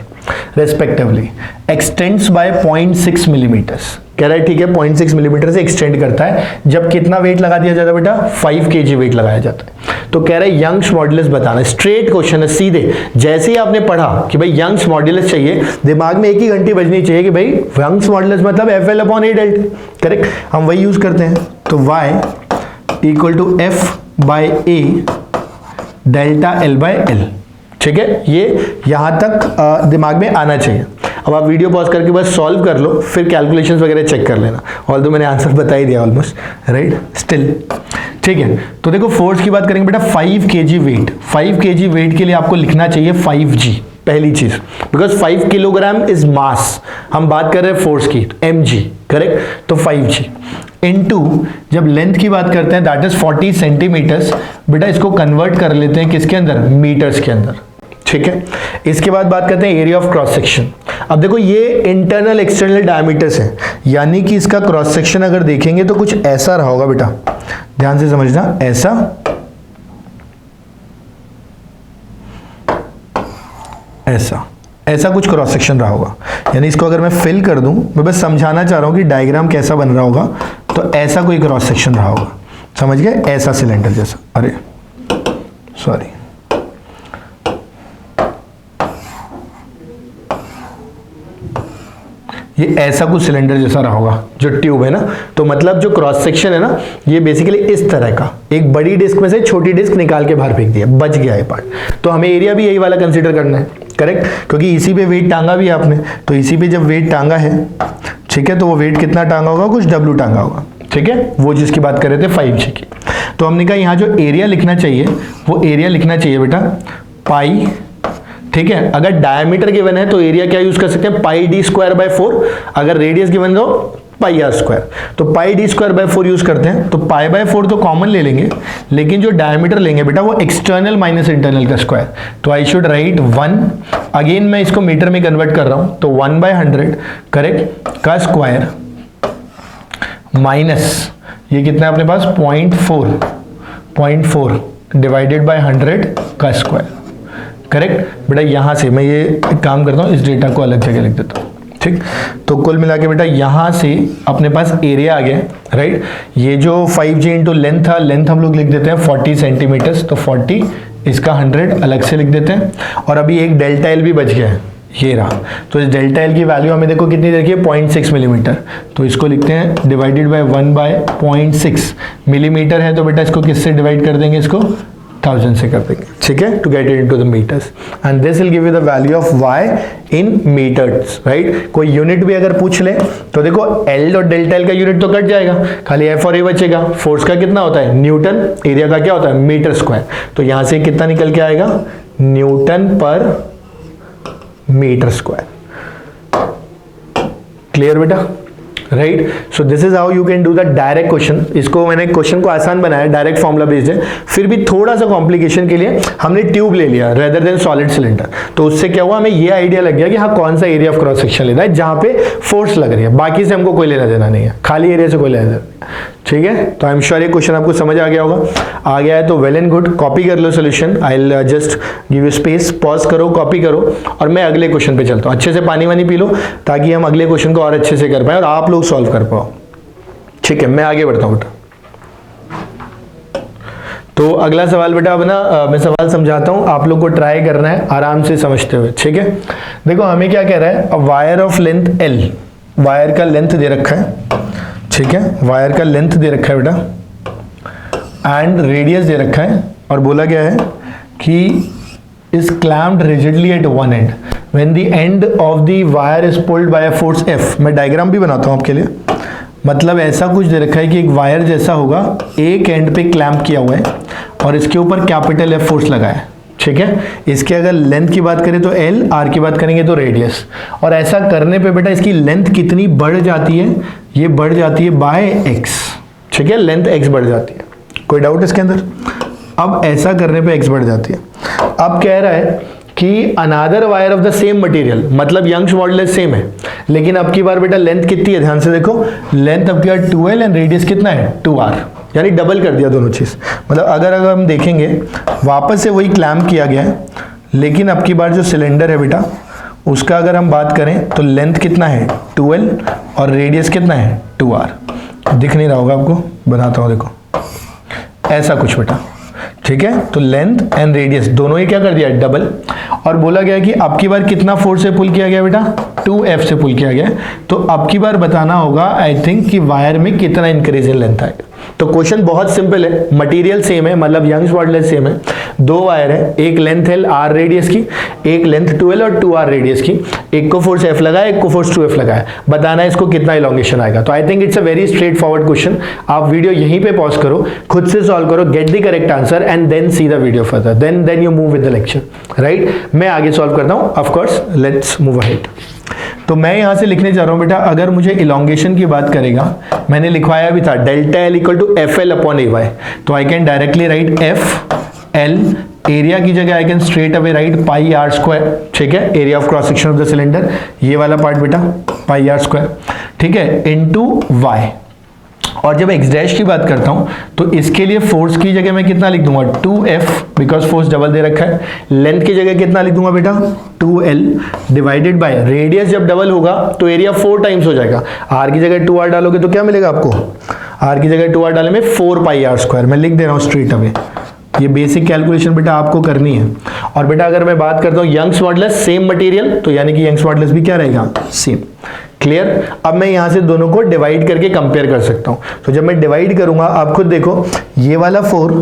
respectively, extends by 0.6 millimeters. कह रहा है ठीक है, 0.6 मिलीमीटर से एक्सटेंड करता है। जब कितना वेट लगा दिया जाता है बेटा? 5 kg वेट लगाया जाता है। तो कह रहा है यंग्स मॉड्यूलस बताना। स्ट्रेट क्वेश्चन है, सीधे। जैसे ही आपने पढ़ा कि भाई यंग्स मॉड्यूलस चाहिए, दिमाग में एक ही घंटी बजनी चाहिए कि भाई यंग्स मॉड्यूलस मतलब FL upon A delta, correct? हम वही यूज करते हैं। तो y equal to F by A delta L by L, ठीक है? ये यहां तक दिमाग में आना चाहिए। अब आप वीडियो पॉज करके बस सॉल्व कर लो, फिर कैलकुलेशंस वगैरह चेक कर लेना। ऑल्दो मैंने आंसर बता ही दिया ऑलमोस्ट, राइट? स्टिल ठीक है। तो देखो फोर्स की बात करेंगे बेटा, 5 kg वेट, 5 kg वेट के लिए आपको लिखना चाहिए 5g, पहली चीज, बिकॉज 5 किलोग्राम इज मास। हम बात कर रहे हैं फोर्स की, mg, करेक्ट? तो 5g इनटू, जब लेंथ की बात करते हैं दैट इज 40 सेंटीमीटर्स, बेटा इसको कन्वर्ट कर लेते हैं किसके अंदर? मीटर्स के अंदर, ठीक है? इसके बाद बात करते हैं एरिया ऑफ क्रॉस सेक्शन। अब देखो ये इंटरनल एक्सटर्नल डायमीटर्स है, यानी कि इसका क्रॉस सेक्शन अगर देखेंगे तो कुछ ऐसा रहा होगा बेटा, ध्यान से समझना, ऐसा, ऐसा, ऐसा कुछ क्रॉस सेक्शन रहा होगा। यानी इसको अगर मैं फिल कर दूं, मैं बस समझाना चाह रहा हूं कि डायग्राम कैसा बन रहा होगा। तो ऐसा कोई क्रॉस सेक्शन रहा होगा, समझ गए? ऐसा सिलेंडर जैसा, अरे सॉरी, ये ऐसा कुछ सिलेंडर जैसा रहा होगा जो ट्यूब है ना। तो मतलब जो क्रॉस सेक्शन है ना, ये बेसिकली इस तरह का, एक बड़ी डिस्क में से छोटी डिस्क निकाल के बाहर फेंक दिया, बच गया ये पार्ट। तो हमें एरिया भी यही वाला कंसीडर करना है, करेक्ट? क्योंकि इसी पे वेट टांगा भी आपने, तो इसी पे जब वेट टांगा है, ठीक है, तो वो वेट कितना टांगा होगा? कुछ W टांगा होगा, ठीक है? वो जिसकी बात कर रहे थे 5G की। तो हमने कहा यहाँ जो एरिया लिखना चाहिए, वो एरिया लिखना चाहिए बेटा पाई, ठीक है? अगर डायमीटर गिवन है तो एरिया क्या यूज कर सकते हैं? पाई d स्क्वायर बाय 4। अगर रेडियस गिवन हो पाई r स्क्वायर, तो पाई d स्क्वायर बाय 4 यूज करते हैं। तो पाई बाय 4 तो कॉमन ले लेंगे, लेकिन जो डायमीटर लेंगे बेटा वो एक्सटर्नल माइनस इंटरनल का स्क्वायर। तो आई शुड राइट 1, अगेन मैं इसको मीटर में कन्वर्ट कर रहा हूं, तो 1/100, करेक्ट, का स्क्वायर माइनस ये कितना है अपने पास? 0.4 डिवाइडेड बाय 100 का स्क्वायर, करेक्ट? बेटा यहां से मैं ये एक काम करता हूं, इस डेटा को अलग जगह लिख देता हूं, ठीक? तो कुल मिला के बेटा यहां से अपने पास एरिया आ गया, राइट? ये जो 5G इंटू लेंथ था, लेंथ हम लोग लिख देते हैं 40 सेंटीमीटर्स, तो 40, इसका 100 अलग से लिख देते हैं। और अभी एक डेल्टा एल भी बच गया है, ये रहा। तो इस डेल्टा एल की वैल्यू हमें देखो कितनी देखिए, 0.6 मिलीमीटर। तो इसको लिखते हैं डिवाइडेड बाय 1/0.6 मिलीमीटर है, तो बेटा इसको किससे डिवाइड कर देंगे? इसको 1000 से कर देंगे, ठीक है? To get it into the meters, and this will give you the value of y in meters, right? कोई यूनिट भी अगर पूछ ले तो देखो L और डेल्टा L का यूनिट तो कट जाएगा, खाली F और A बचेगा। फोर्स का कितना होता है? न्यूटन। एरिया का क्या होता है? Meter square. तो यहां से कितना निकल के आएगा? Newton per meter square. Clear बेटा? Right? So this is how you can do the direct question. इसको मैंने क्वेश्चन को आसान बनाया, डायरेक्ट फॉर्मूला बेस्ड है। फिर भी थोड़ा सा कॉम्प्लिकेशन के लिए हमने ट्यूब ले लिया रेदर देन सॉलिड सिलेंडर। तो उससे क्या हुआ, हमें ये आइडिया लग गया कि हाँ कौन सा एरिया ऑफ क्रॉस सेक्शन लेना है जहां पे फोर्स लग रही है, बाकी से हमको कोई लेना देना नहीं है, खाली एरिया से कोई लेना देना, ठीक है? तो आई एम श्योर ये क्वेश्चन आपको समझ आ गया होगा। आ गया है तो वेल एंड गुड, कॉपी कर लो solution. I will just give you space, pause करो, कॉपी करो, और मैं अगले क्वेश्चन पे चलता हूँ। अच्छे से पानी वानी पी लो ताकि हम अगले क्वेश्चन को और अच्छे से कर पाए और आप लोग सॉल्व कर पाओ, ठीक है? मैं आगे बढ़ता हूँ बेटा। तो अगला सवाल बेटा, अब ना मैं सवाल समझाता हूँ, आप लोग को ट्राई करना है आराम से समझते हुए, ठीक है? देखो हमें क्या कह रहा है, अब wire of length L, wire का लेंथ दे रखा है, ठीक है? वायर का लेंथ दे रखा है बेटा, एंड रेडियस दे रखा है, और बोला गया है कि is clamped rigidly at one end. When the end of the wire is pulled by a force F, मैं डायग्राम भी बनाता हूँ आपके लिए, मतलब ऐसा कुछ दे रखा है कि एक वायर जैसा होगा, एक एंड पे क्लैंप किया हुआ है और इसके ऊपर कैपिटल F फोर्स लगा है, ठीक है। इसके अगर लेंथ की बात करें तो L, R की बात करेंगे तो रेडियस, और ऐसा करने पे बेटा इसकी लेंथ कितनी बढ़ जाती है, ये बढ़ जाती है बाय x, ठीक है, लेंथ x बढ़ जाती है, कोई डाउट इसके अंदर। अब ऐसा करने पे x बढ़ जाती है। अब कह रहा है कि another wire of the same material, मतलब यंग्स मॉडुलस सेम है, लेकिन अब की बार बेटा लेंथ कितनी है, ध्यान से देखो, लेंथ अब की बार 2L एंड रेडियस कितना है 2R, यानी डबल कर दिया दोनों चीज। मतलब अगर हम देखेंगे वापस से वही क्लैम्प किया गया है, लेकिन अब की बार जो सिलेंडर है बेटा उसका अगर हम बात करें तो लेंथ कितना है 2L और रेडियस कितना है 2R। दिख नहीं रहा होगा आपको, बनाता हूँ, देखो ऐसा कुछ बेटा, ठीक है। तो लेंथ एंड रेडियस दोनों ही क्या कर दिया डबल, और बोला गया कि अब की बार कितना फोर्स से पुल किया गया बेटा 2F से पुल किया गया। तो अब की बार बताना होगा आई थिंक कि वायर में कितना इंक्रीज इन लेंथ आएगा। तो क्वेश्चन बहुत सिंपल है, मटेरियल सेम है, मतलब यंग्स मॉडुलस सेम है, दो वायर है, एक लेंथ है R रेडियस की, एक लेंथ 2L और 2R रेडियस की, एक को फोर्स F लगाया, एक को फोर्स 2F लगाया, बताना है इसको कितना इलॉन्गेशन आएगा। तो I think it's a very straight forward question. आप वीडियो यहीं पे पॉज करो, खुद से सॉल्व करो, get the correct answer and then see the video further, then you move with the lecture, right. मैं आगे सॉल्व करता हूँ, of course let's move ahead. तो मैं यहां से लिखने जा रहा हूं बेटा, अगर मुझे इलॉन्गेशन की बात करेगा, मैंने लिखवाया भी था delta L equal to FL upon AY, तो I can directly write FL, area की जगह I can straight away write pi R square, ठीक है, area of cross section of the cylinder, ये वाला पार्ट बेटा पाई R स्क्वायर, ठीक है, इनटू Y। और जब x डैश की बात करता हूं तो इसके लिए फोर्स की जगह मैं कितना लिख दूंगा 2F, बिकॉज फोर्स डबल दे रखा है। लेंथ की जगह कितना लिख दूंगा बेटा 2L डिवाइडेड बाय रेडियस, जब डबल होगा तो एरिया 4 टाइम्स हो जाएगा। R की जगह 2R डालोगे तो क्या मिलेगा आपको, R की जगह 2R डाले में 4 पाई R स्क्वायर, मैं लिख दे रहा हूं स्ट्रेट अवे। ये बेसिक कैलकुलेशन बेटा आपको करनी है। और बेटा अगर मैं बात करता हूं यंग्स मॉडुलस सेम मटेरियल, तो यानी कि यंग्स मॉडुलस भी क्या रहेगा सेम, क्लियर। अब मैं यहां से दोनों को डिवाइड करके कंपेयर कर सकता हूं। तो जब मैं डिवाइड करूंगा आप खुद देखो, ये वाला 4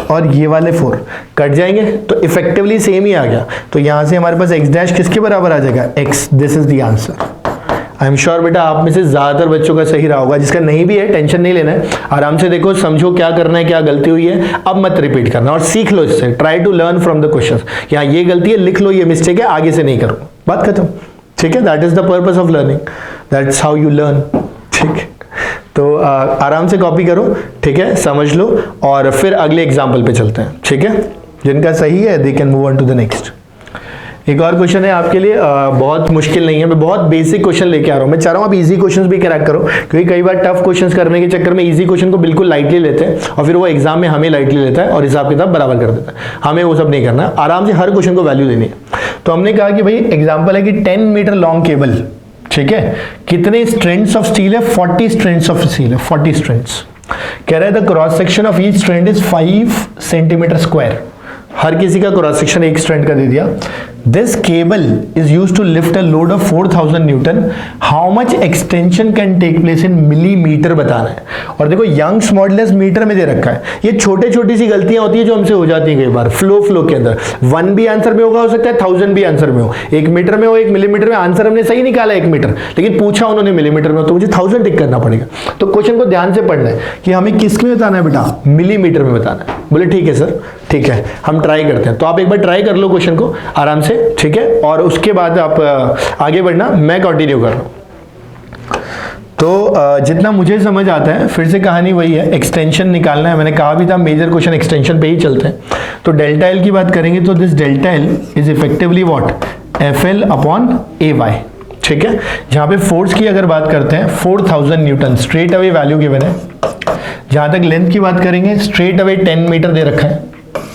और ये वाले 4 कट जाएंगे तो इफेक्टिवली सेम ही आ गया। तो यहां से हमारे पास x डैश किसके बराबर आ जाएगा x, this is the answer. I am sure बेटा आप में से ज्यादातर बच्चों का सही रहा होगा, जिसका नहीं भी है टेंशन नहीं लेना है, आराम से देखो, समझो क्या करना है, क्या गलती हुई है, अब मत रिपीट करना और सीख लो इससे। Try to learn from the questions, यहाँ ये गलती है लिख लो, ये मिस्टेक है आगे से नहीं करो, बात खत्म, ठीक है। That is the purpose of learning, that's how you learn, ठीक है। तो आराम से कॉपी करो, ठीक है, समझ लो, और फिर अगले एग्जाम्पल पे चलते हैं, ठीक है। जिनका सही है they can move on to the next. एक और क्वेश्चन है आपके लिए, बहुत मुश्किल नहीं है, मैं बहुत बेसिक क्वेश्चन लेके आ रहा हूँ। मैं चाह रहा हूँ आप इजी क्वेश्चंस भी क्रैक करो, क्योंकि कई बार टफ क्वेश्चंस करने के चक्कर में इजी क्वेश्चन को बिल्कुल लाइटली लेते हैं और फिर वो एग्जाम में हमें लाइटली लेता है और हिसाब किताब बराबर कर देता है। हमें वो सब नहीं करना, आराम से हर क्वेश्चन को वैल्यू देनी है। तो हमने कहा कि भाई एग्जाम्पल है कि 10 मीटर लॉन्ग केबल, ठीक है, कितने स्ट्रैंड्स ऑफ स्टील है 40 स्ट्रैंड्स ऑफ स्टील है, 40 स्ट्रैंड्स। कह रहा है the cross section of each strand is 5 centimetre square, हर किसी का क्रॉस सेक्शन एक स्ट्रैंड का दे दिया। This cable is used to lift a load of 4000 newton, how much extension can take place in millimetre बताना है। और देखो यंग्स मॉडुलस मीटर में दे रखा है, ये छोटे छोटी सी गलतियां होती है जो हमसे हो जाती है कई बार फ्लो के अंदर। 1 भी आंसर में होगा, हो सकता है 1000 भी आंसर में हो, 1 मीटर में हो, 1 मिलीमीटर में। आंसर हमने सही निकाला 1 मीटर, लेकिन पूछा उन्होंने मिलीमीटर में, तो मुझे 1000 टिक करना पड़ेगा। तो क्वेश्चन को ध्यान से पढ़ना है कि हमें किस में बताना है बेटा, मिलीमीटर में बताना है। बोले ठीक है सर, ठीक है हम ट्राई करते हैं। तो आप एक बार ट्राई कर लो क्वेश्चन को आराम से, ठीक है, और उसके बाद आप आगे बढ़ना, मैं कंटिन्यू कर रहा हूं। तो जितना मुझे समझ आता है, फिर से कहानी वही है, एक्सटेंशन निकालना है। मैंने कहा भी था मेजर क्वेश्चन एक्सटेंशन पे ही चलते हैं। तो डेल्टा एल की बात करेंगे तो this delta L is effectively what, FL upon AY, ठीक है। जहां पे फोर्स की अगर बात करते हैं 4000 Newton, straight away value given है। जहां तक लेंथ की बात करेंगे स्ट्रेट अवे 10 मीटर दे रखा है,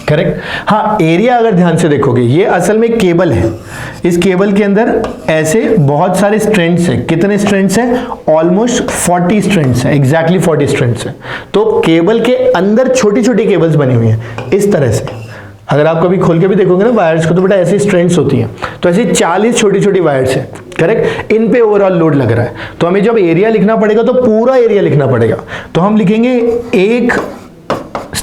करेक्ट। हाँ, एरिया अगर ध्यान से देखोगे, ये असल में केबल है, इस केबल के अंदर ऐसे बहुत सारे स्ट्रैंड्स हैं। कितने स्ट्रैंड्स हैं, ऑलमोस्ट 40 स्ट्रैंड्स हैं, एग्जैक्टली 40 स्ट्रैंड्स हैं। तो केबल के अंदर छोटी छोटी केबल्स बनी हुई हैं इस तरह से। अगर आप कभी खोल के भी देखोगे ना वायर्स को, तो बेटा ऐसी स्ट्रैंड्स होती हैं। तो ऐसी 40 छोटी छोटी वायर्स हैं, करेक्ट। इन पे ओवरऑल लोड लग रहा है। तो हमें जब एरिया लिखना पड़ेगा तो पूरा एरिया लिखना पड़ेगा। तो हम लिखेंगे एक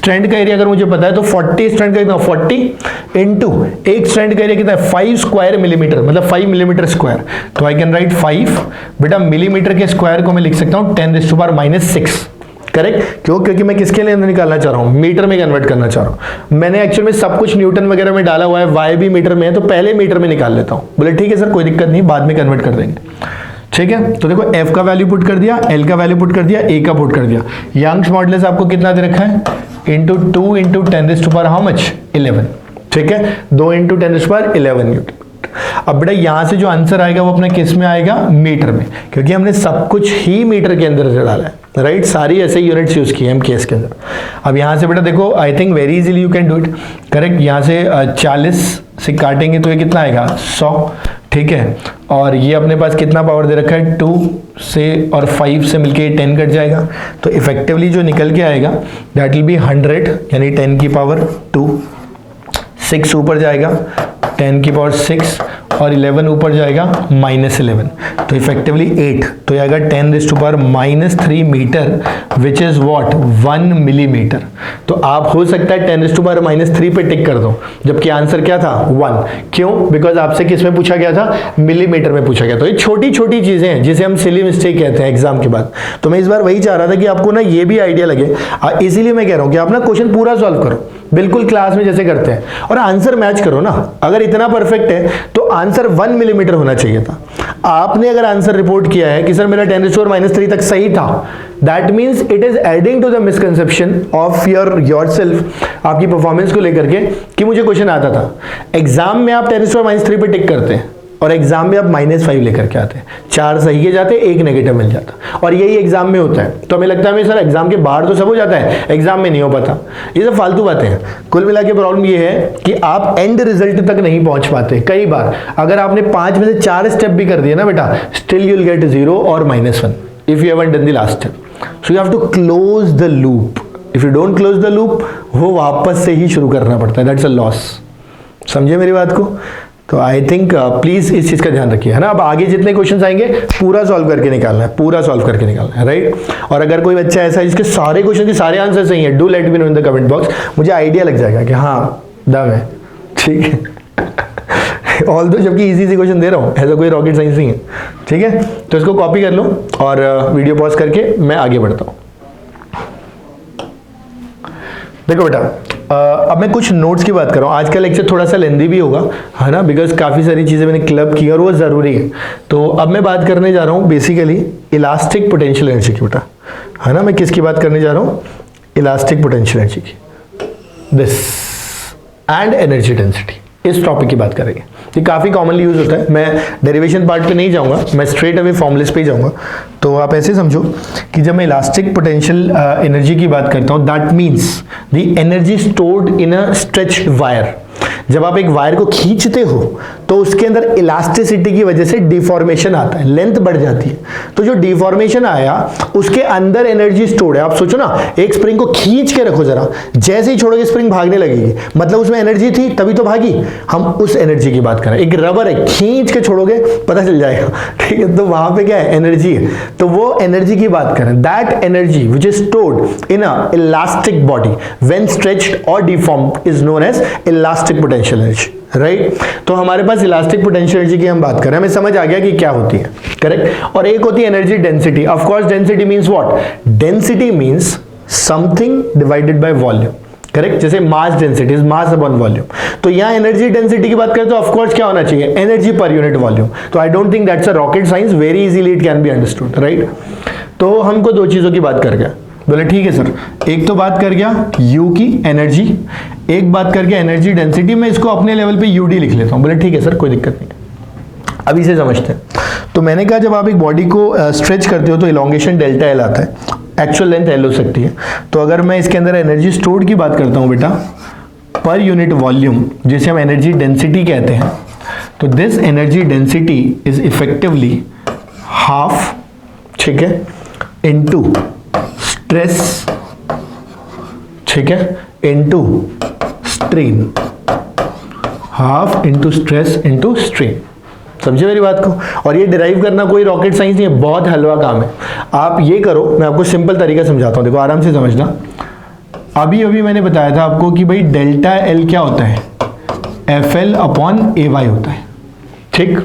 स्ट्रैंड का एरिया अगर मुझे पता है तो 40 स्ट्रैंड का कितना, 40 इंटू एक स्ट्रैंड का एरिया कितना है, 5 स्क्वायर मिलीमीटर, मतलब 5 मिलीमीटर स्क्वायर। तो आई कैन राइट 5 बेटा मिलीमीटर के स्क्वायर को मैं लिख सकता हूँ 10⁻⁻⁶, करेक्ट। क्यों? क्योंकि मैं किसके लिए निकालना चाह रहा हूँ, मीटर में कन्वर्ट करना चाह रहा हूँ। मैंने एक्चुअल में सब कुछ न्यूटन वगैरह में डाला हुआ है, वाई भी मीटर में है, तो पहले मीटर में निकाल लेता हूँ। बोले ठीक है सर कोई दिक्कत नहीं, बाद में कन्वर्ट कर देंगे, ठीक है। तो देखो एफ का वैल्यू पुट कर दिया, एल का वैल्यू पुट कर दिया, ए का पुट कर दिया। यंग्स मॉडुलस आपको कितना दे रखा है, इंटू 2 इंटू 10⁻, हाउ मच, 11, ठीक है, 2 इंटू 10⁻11 न्यूटन। अब बेटा यहां से जो आंसर आएगा वो अपने किस में आएगा, मीटर में, क्योंकि हमने सब कुछ ही मीटर के अंदर से डाला है, राइट। सारी ऐसे यूनिट्स यूज की है हम केस के अंदर। अब यहां से बेटा देखो I think very easily you can do it, correct. यहां से 40 से काटेंगे तो ये कितना आएगा, 100, ठीक है। और ये अपने पास कितना पावर दे रखा है, 2 से और 5 से मिलके 10 कट जाएगा, तो इफेक्टिवली जो निकल के आएगा दैट विल बी 100, यानी 10 की पावर 2, 6 ऊपर जाएगा 10 की पावर 6 और 11 ऊपर जाएगा -11, तो इफेक्टिवली 8, तो आएगा 10⁻³ meter, which is what, 1 millimeter. तो आप हो सकता है 10⁻³ पे टिक कर दो, जबकि आंसर क्या था, 1। क्यों? बिकॉज आपसे किस में पूछा गया था, मिलीमीटर में पूछा गया। तो ये छोटी छोटी चीजें हैं जिसे हम सिली मिस्टेक कहते हैं एग्जाम के बाद। तो मैं इस बार वही चाह रहा था कि आपको ना ये भी आइडिया लगे, इसीलिए मैं कह रहा हूं कि आप ना क्वेश्चन पूरा सॉल्व करो, बिल्कुल क्लास में जैसे करते हैं, और आंसर मैच करो ना। अगर इतना परफेक्ट है तो आंसर 1 मिलीमीटर होना चाहिए था। आपने अगर आंसर रिपोर्ट किया है कि सर मेरा 10⁻³ तक सही था, that means it is adding to the misconception of yourself, आपकी परफॉर्मेंस को लेकर के, कि मुझे क्वेश्चन आता था। एग्जाम में आप 10⁻³ पे टिक करते हैं और एग्जाम में आप -5 लेकर के आते हैं, 4 सही के जाते, 1 नेगेटिव मिल जाता, और यही एग्जाम में होता है। तो हमें लगता है सर एग्जाम के बाहर तो सब हो जाता है, एग्जाम में नहीं हो पाता। ये सब फालतू बातें हैं। कुल मिला के प्रॉब्लम ये है कि आप एंड रिजल्ट तक नहीं पहुंच पाते। कई बार अगर आपने 5 में से 4 स्टेप भी कर दिए ना बेटा, स्टिल यू विल गेट 0 और -1 if you haven't done the last step. So you have to close the loop. If you don't close the loop, वो वापस से ही शुरू करना पड़ता है, दैट्स अ लॉस। समझे मेरी बात को? तो आई थिंक प्लीज इस चीज का ध्यान रखिए, है ना। अब आगे जितने क्वेश्चंस आएंगे पूरा सॉल्व करके निकालना है, पूरा सॉल्व करके निकालना है, राइट। और अगर कोई बच्चा ऐसा है जिसके सारे क्वेश्चन के सारे आंसर सही है, do let me know in the comment box, मुझे आइडिया लग जाएगा कि हाँ दम है, ठीक है। ऑल दो जबकि इजी सी क्वेश्चन दे रहा हूँ, ऐसा कोई रॉकेट साइंस नहीं है, ठीक है। तो इसको कॉपी कर लो और वीडियो पॉज करके मैं आगे बढ़ता हूँ। देखो बेटा, अब मैं कुछ नोट्स की बात कर रहा हूँ। आज का लेक्चर थोड़ा सा लेंदी भी होगा, है ना, बिकॉज काफ़ी सारी चीज़ें मैंने क्लब की और वो ज़रूरी है। तो अब मैं बात करने जा रहा हूँ बेसिकली इलास्टिक पोटेंशियल एनर्जी की बेटा, है ना। मैं किसकी बात करने जा रहा हूँ, इलास्टिक पोटेंशियल एनर्जी की, दिस एंड एनर्जी डेंसिटी, इस टॉपिक की बात करेंगे। ये काफ़ी कॉमनली यूज होता है। मैं डेरिवेशन पार्ट पे नहीं जाऊँगा, मैं स्ट्रेट अवे फॉर्मुलेस पे ही जाऊँगा। तो आप ऐसे समझो कि जब मैं इलास्टिक पोटेंशियल एनर्जी की बात करता हूँ, that means the energy stored in a stretched wire. जब आप एक वायर को खींचते हो तो उसके अंदर इलास्टिसिटी की वजह से डिफॉर्मेशन आता है, लेंथ बढ़ जाती है। तो जो डिफॉर्मेशन आया उसके अंदर एनर्जी स्टोर्ड है। आप सोचो ना, एक स्प्रिंग को खींच के रखो जरा, जैसे ही छोड़ोगे स्प्रिंग भागने लगेगी, मतलब उसमें एनर्जी थी तभी तो भागी। हम उस एनर्जी की बात कर रहे हैं। एक रबर है, खींच के छोड़ोगे पता चल जाएगा, ठीक है। तो वहां पे क्या है, एनर्जी है। तो वो एनर्जी की बात करें, that energy which is stored in a elastic body when stretched और deformed is known as elastic potential energy, right. तो हमारे पास इलास्टिक पोटेंशियल एनर्जी की हम बात कर रहे हैं, हमें समझ आ गया कि क्या होती है, करेक्ट। और एक होती है energy density. Of course density means what, density means something divided by volume, correct. जैसे mass density is mass upon volume. तो यहां एनर्जी डेंसिटी की बात करें तो ऑफ कोर्स क्या होना चाहिए, एनर्जी पर यूनिट वॉल्यूम। तो I don't think that's a rocket science, very easily it can be understood, right. तो हमको दो चीजों की बात कर गया, बोले ठीक है सर। एक तो बात कर गया U की एनर्जी, एक बात करके एनर्जी डेंसिटी। मैं इसको अपने लेवल पे UD लिख लेता हूं। बोले ठीक है सर, कोई दिक्कत नहीं। अब इसे समझते हैं। तो मैंने कहा जब आप एक बॉडी को स्ट्रेच करते हो तो इलॉन्गेशन डेल्टा L आता है, एक्चुअल लेंथ L हो सकती है। तो अगर मैं इसके अंदर एनर्जी स्टोर्ड की बात करता हूं बेटा, पर यूनिट वॉल्यूम, जिसे हम एनर्जी डेंसिटी कहते हैं, तो this energy density is effectively half, ठीक है, इनटू स्ट्रेस, ठीक है, into strain, half into stress into strain. समझे मेरी बात को? और ये डिराइव करना कोई रॉकेट साइंस नहीं है, बहुत हलवा काम है। आप ये करो, मैं आपको सिंपल तरीका समझाता हूं, देखो आराम से समझना। अभी अभी मैंने बताया था आपको कि भाई डेल्टा एल क्या होता है, एफ एल अपॉन ए वाई होता है। ठीक,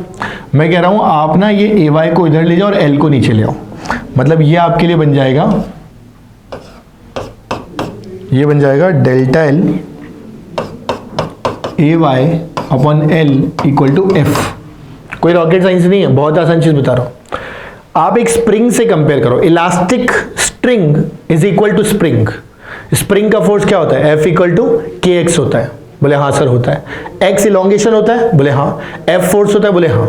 मैं कह रहा हूं आप ना ये ए वाई को इधर ले जाओ और एल को नीचे ले आओ, मतलब ये आपके लिए बन जाएगा, ये बन जाएगा delta L A Y upon L equal to F. कोई रॉकेट साइंस नहीं है, बहुत आसान चीज बता रहा हूं। आप एक स्प्रिंग से कंपेयर करो, elastic string is equal to spring. Spring का फोर्स क्या होता है, F equal to K X होता है। बोले हाँ सर होता है। एक्स इलोंगेशन होता है, बोले हाँ। एफ फोर्स होता है, बोले हाँ।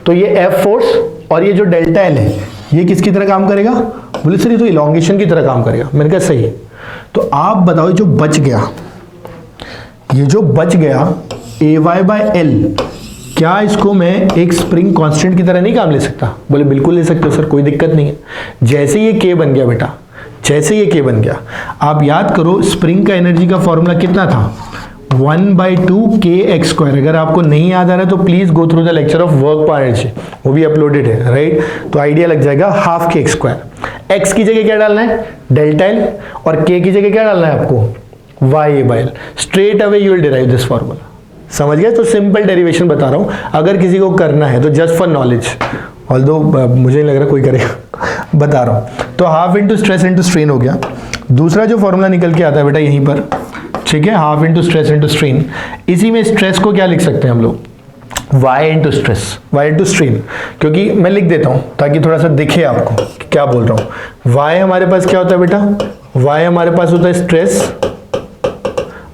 तो ये एफ फोर्स और ये जो डेल्टा एल है ये किसकी तरह काम करेगा, बोले सर ये तो इलोंगेशन की तरह काम करेगा। मैंने कहा सही है। तो आप बताओ जो बच गया, ये जो बच गया ए वाई बाय एल, क्या इसको मैं एक स्प्रिंग कांस्टेंट की तरह नहीं काम ले सकता? बोले बिल्कुल ले सकते हो सर, कोई दिक्कत नहीं है। जैसे ये के बन गया बेटा, जैसे ये के बन गया, आप याद करो स्प्रिंग का एनर्जी का फॉर्मूला कितना था, 1/2 के एक्स स्क्वायर। अगर आपको नहीं याद आ रहा है तो please go through the lecture of work पर एनर्जी, वो भी अपलोडेड है, राइट। तो आइडिया लग जाएगा हाफ के एक्स स्क्वायर। एक्स की जगह क्या डालना है, डेल्टा एल, और के की जगह क्या डालना है आपको, Y A by L. Straight away you will derive this formula. समझ गए? तो सिंपल डेरिवेशन बता रहा हूं, अगर किसी को करना है तो जस्ट फॉर नॉलेज, ऑल्दो मुझे नहीं लग रहा कोई करेगा, बता रहा हूं। तो half into stress into strain हो गया। दूसरा जो फॉर्मूला निकल के आता है बेटा यहीं पर, ठीक है, half into stress into strain. इसी में स्ट्रेस को क्या लिख सकते हैं हम लोग, Y into stress, Y into strain. क्योंकि मैं लिख देता हूं ताकि थोड़ा सा दिखे आपको क्या बोल रहा हूं। वाई हमारे पास क्या होता है बेटा, वाई हमारे पास होता है स्ट्रेस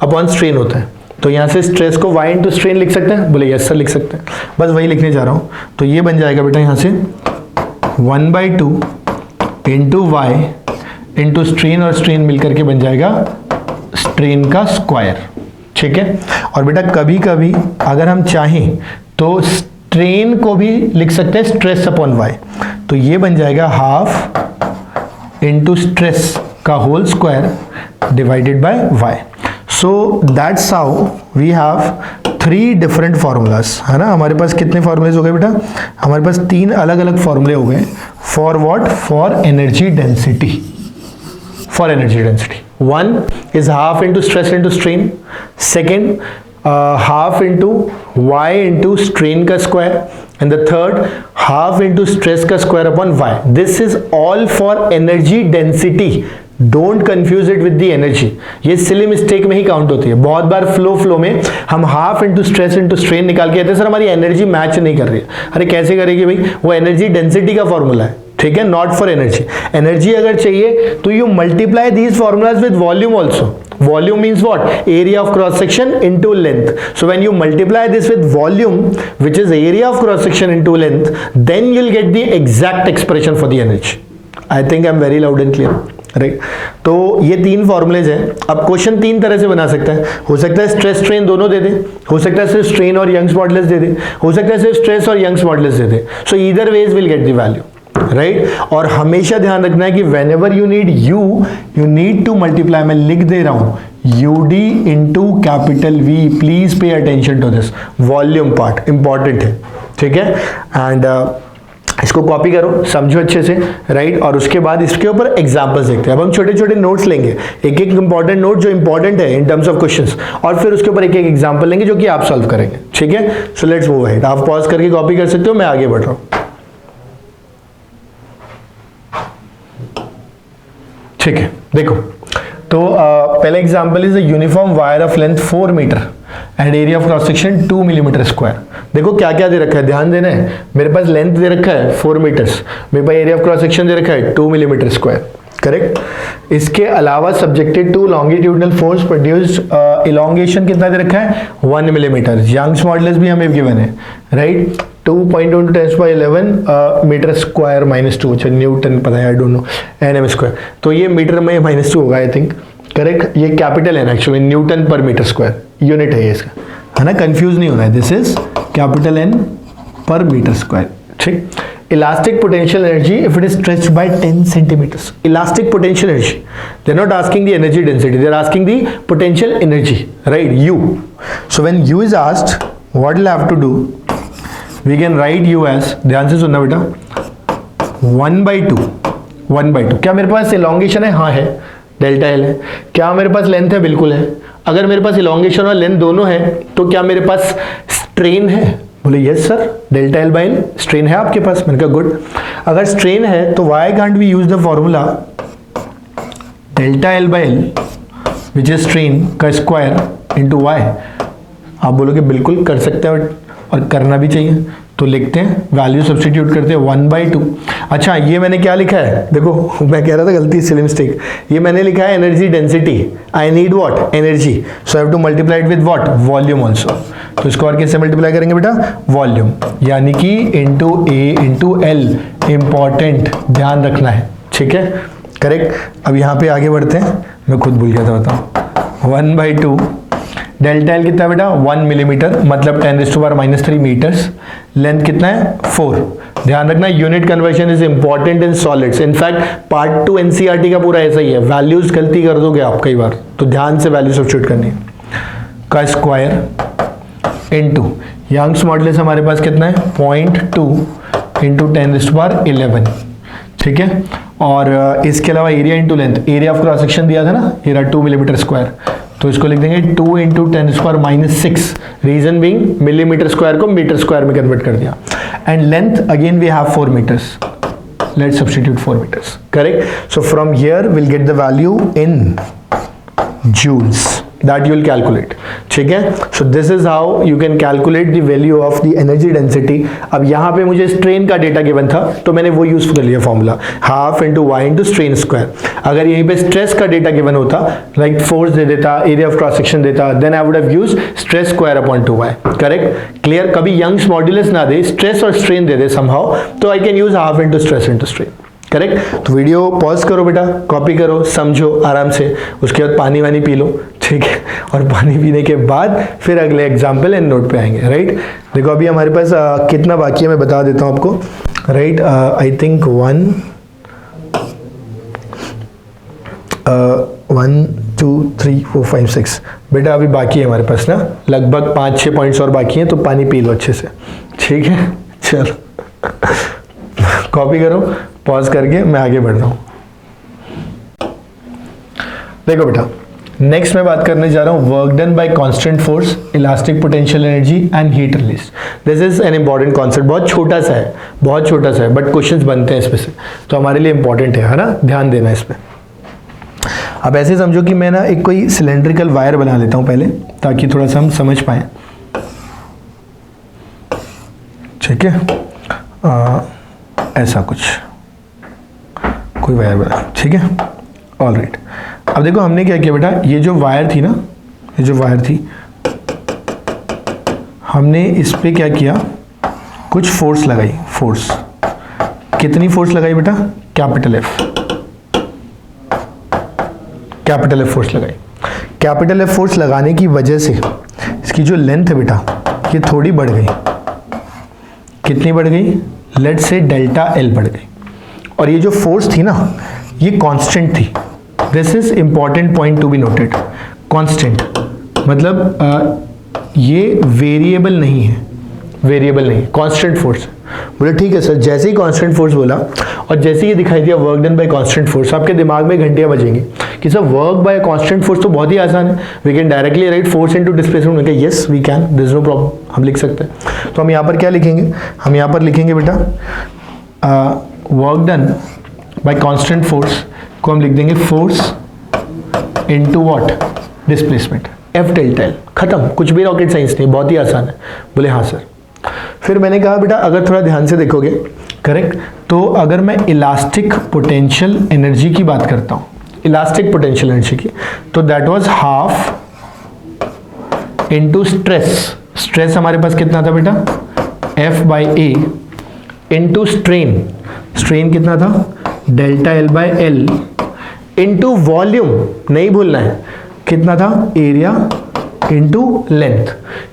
अपॉन स्ट्रेन होता है। तो यहां से स्ट्रेस को y इंटू स्ट्रेन लिख सकते हैं, बोले यस सर लिख सकते हैं, बस वही लिखने जा रहा हूं। तो ये बन जाएगा बेटा यहां से 1/2 इंटू वाई इंटू स्ट्रेन, और स्ट्रेन मिलकर के बन जाएगा स्ट्रेन का स्क्वायर। ठीक है, और बेटा कभी कभी अगर हम चाहें तो स्ट्रेन को भी लिख सकते हैं स्ट्रेस अपॉन वाई। तो ये बन जाएगा हाफ इंटू स्ट्रेस का whole square divided by Y. So that's how we have 3 different formulas, है ना। हमारे पास कितने फॉर्मूलेज हो गए बेटा, हमारे पास 3 अलग अलग फॉर्मूले हो गए। For what, for energy density, for energy density. One is half into stress into strain, second half into Y into strain का square, and the third half into stress का square upon Y. This is all for energy density. Don't confuse it with the energy, ये silly mistake में ही count होती है। बहुत बार flow में हम half into stress into strain निकाल के आते हैं, सर हमारी एनर्जी मैच नहीं कर रही है। अरे कैसे करेगी भाई, वो एनर्जी डेंसिटी का फॉर्मूला है, ठीक है, नॉट फॉर एनर्जी। एनर्जी अगर चाहिए तो you multiply these formulas with volume also. Volume means what? Area of cross section into length. So when you multiply this with volume, which is area of cross section into length, then you'll get the exact expression for the energy. I think I'm very loud and clear. Right, तो ये 3 formulas हैं। अब question 3 तरह से बना सकता है। हो सकता है स्ट्रेस स्ट्रेन दोनों दे दे, हो सकता है सिर्फ स्ट्रेन और यंग्स मॉडुलस दे दे, हो सकता है सिर्फ स्ट्रेस और यंग्स मॉडुलस दे दे। So either ways will get the value, right. और हमेशा ध्यान रखना है कि whenever you need you need to multiply. मैं लिख दे रहा हूं UD into capital V, please pay attention to this, volume part important है, ठीक है। एंड इसको कॉपी करो, समझो अच्छे से, राइट। और उसके बाद इसके ऊपर एग्जांपल्स देखते हैं। अब हम छोटे छोटे नोट्स लेंगे, एक एक इंपॉर्टेंट नोट जो इंपॉर्टेंट है इन टर्म्स ऑफ क्वेश्चंस, और फिर उसके ऊपर एक एक एग्जांपल लेंगे जो कि आप सॉल्व करेंगे, ठीक है। So let's move ahead. आप पॉज करके कॉपी कर सकते हो, मैं आगे बढ़ रहा हूं, ठीक है। देखो, तो पहला example is a uniform wire of length 4 meter and area of cross section 2 millimeter square. देखो क्या क्या दे रखा है, ध्यान देना है। मेरे पास लेंथ दे रखा है 4 मीटर्स, मेरे पास एरिया ऑफ क्रॉस सेक्शन दे रखा है 2 मिलीमीटर स्क्वायर, करेक्ट। इसके अलावा subjected to longitudinal force produced, elongation कितना दे रखा है 1 मिलीमीटर। यंग्स मॉडुलस भी हमें गिवन है, राइट, 2.1 × 10⁻11 मीटर स्क्वायर -2, अच्छा न्यूटन पता है, I don't know, nm square. तो ये मीटर में -2 होगा आई थिंक, करेक्ट। ये कैपिटल है actually, newton per meter square unit है ये इसका, है ना, कंफ्यूज नहीं होना है। This is capital N per meter square, ठीक। Elastic potential energy if it is stretched by 10 centimeters. Elastic potential energy, they are not asking the energy density, they are asking the potential energy, right, U. So when U is asked, what will have to do, we can write U as, ध्यान से सुनना बेटा, 1/2। क्या मेरे पास elongation है? हाँ है, delta L है। क्या मेरे पास लेंथ है? बिल्कुल है। अगर मेरे पास इलॉन्गेशन और लेंथ दोनों है तो क्या मेरे पास स्ट्रेन है? बोले yes sir, delta L by L strain है आपके पास। मैंने कहा गुड। अगर स्ट्रेन है तो Y can't we use the formula delta L by L which is strain का स्क्वायर इंटू वाई। आप बोलोगे बिल्कुल कर सकते हैं और करना भी चाहिए, तो लिखते हैं, वैल्यू सब्सटीट्यूट करते हैं 1/2। अच्छा, ये मैंने क्या लिखा है? देखो मैं कह रहा था गलती, सिली मिस्टेक। ये मैंने लिखा है energy density. I need what? Energy. So I have to multiply it with what? Volume also. तो इसको और कैसे मल्टीप्लाई करेंगे बेटा? वॉल्यूम, यानी कि इंटू ए इंटू एल। इंपॉर्टेंट, ध्यान रखना है, ठीक है, करेक्ट। अब यहाँ पे आगे बढ़ते हैं, मैं खुद भूल गया था, बताओ। 1/2 डेल्टा एल कितना है बेटा? 1 मिलीमीटर, मतलब 10⁻³ मीटर्स। लेंथ कितना है? 4। ध्यान रखना, unit conversion is important in solids. In fact part 2 NCERT का पूरा ऐसा ही है। वैल्यूज गलती कर दोगे आप कई बार, तो ध्यान से वैल्यू सब्स्टिट्यूट करनी है। का स्क्वायर इनटू यंग्स मॉडुलस हमारे पास कितना है? 0.2 इंटू 10⁻11, ठीक है। और इसके अलावा area into length, area of cross section दिया था ना, ये रहा 2 मिलीमीटर स्क्वायर, तो इसको लिख देंगे 2 into 10⁻⁻6। Reason being millimeter square को मीटर स्क्वायर में कन्वर्ट कर दिया। And length again we have 4 meters. Let's substitute 4 meters, correct. So from here will get the value in joules that you will calculate, ठीक है। so this is how you can calculate the value of the energy density। अब यहाँ पे मुझे strain का data given था तो मैंने वो यूज कर लिया formula, half into Y into strain square. अगर यहीं पे स्ट्रेस का डेटा गिवन होता, लाइक फोर्स दे देता, एरिया ऑफ क्रॉस सेक्शन देता, then I would have use stress square upon 2y, correct, clear. कभी यंग्स मॉड्यूलस ना दे, स्ट्रेस और स्ट्रेन दे दे समहाउ, तो I can use half into stress into strain, correct. तो वीडियो पॉज करो बेटा, कॉपी करो, समझो आराम से, उसके बाद पानी वानी पी लो, ठीक है। और पानी पीने के बाद फिर अगले एग्जाम्पल एंड नोट पे आएंगे, राइट। देखो अभी हमारे पास कितना बाकी है मैं बता देता हूँ आपको, राइट। आई थिंक 1 2 3 4 5 6 बेटा अभी बाकी है हमारे पास ना, लगभग 5-6 पॉइंट्स और बाकी हैं, तो पानी पी लो अच्छे से, ठीक है। चलो कॉपी करो, पॉज करके मैं आगे बढ़ रहा हूं। देखो बेटा, नेक्स्ट मैं बात करने जा रहा हूं work done by constant force, elastic potential energy and heat release. This is an important concept, बहुत छोटा सा है, बहुत छोटा सा है, बट क्वेश्चंस बनते हैं इस पे से, तो हमारे लिए इंपॉर्टेंट है ना, ध्यान देना इस पे। अब ऐसे समझो कि मैं ना एक कोई सिलेंड्रिकल वायर बना लेता हूं पहले, ताकि थोड़ा सा हम समझ पाए, ठीक है। ऐसा कुछ कोई वायर बना, ठीक है, ऑल राइट। अब देखो हमने क्या किया बेटा, ये जो वायर थी ना, ये जो वायर थी, हमने इस पे क्या किया, कुछ फोर्स लगाई। फोर्स कितनी फोर्स लगाई बेटा? Capital F, capital F force लगाई। कैपिटल एफ फोर्स लगाने की वजह से इसकी जो लेंथ है बेटा, ये थोड़ी बढ़ गई। कितनी बढ़ गई? लेट्स से डेल्टा एल बढ़ गई। और ये जो फोर्स थी ना, ये कांस्टेंट थी। This is important point to be noted. Constant मतलब ये वेरिएबल नहीं है, वेरिएबल नहीं, कांस्टेंट फोर्स। बोले ठीक है सर, जैसे ही कांस्टेंट फोर्स बोला और जैसे ही दिखाई दिया work done by constant force, आपके दिमाग में घंटियां बजेंगी कि sir work by constant force तो बहुत ही आसान है, we can directly write force into displacement. Yes we can, there is no problem, हम लिख सकते हैं। तो हम यहाँ पर क्या लिखेंगे? हम यहाँ पर लिखेंगे बेटा work done by constant force को हम लिख देंगे force into what? Displacement, F delta L. खत्म, कुछ भी रॉकेट साइंस नहीं, बहुत ही आसान है। बोले हाँ सर। फिर मैंने कहा बेटा अगर थोड़ा ध्यान से देखोगे, करेक्ट, तो अगर मैं इलास्टिक पोटेंशियल एनर्जी की बात करता हूं, इलास्टिक पोटेंशियल एनर्जी की, तो that was half into stress. Stress हमारे पास कितना था बेटा? F by A into strain. Strain कितना था? Delta L by L into volume, नहीं भूलना है, कितना था? Area into length.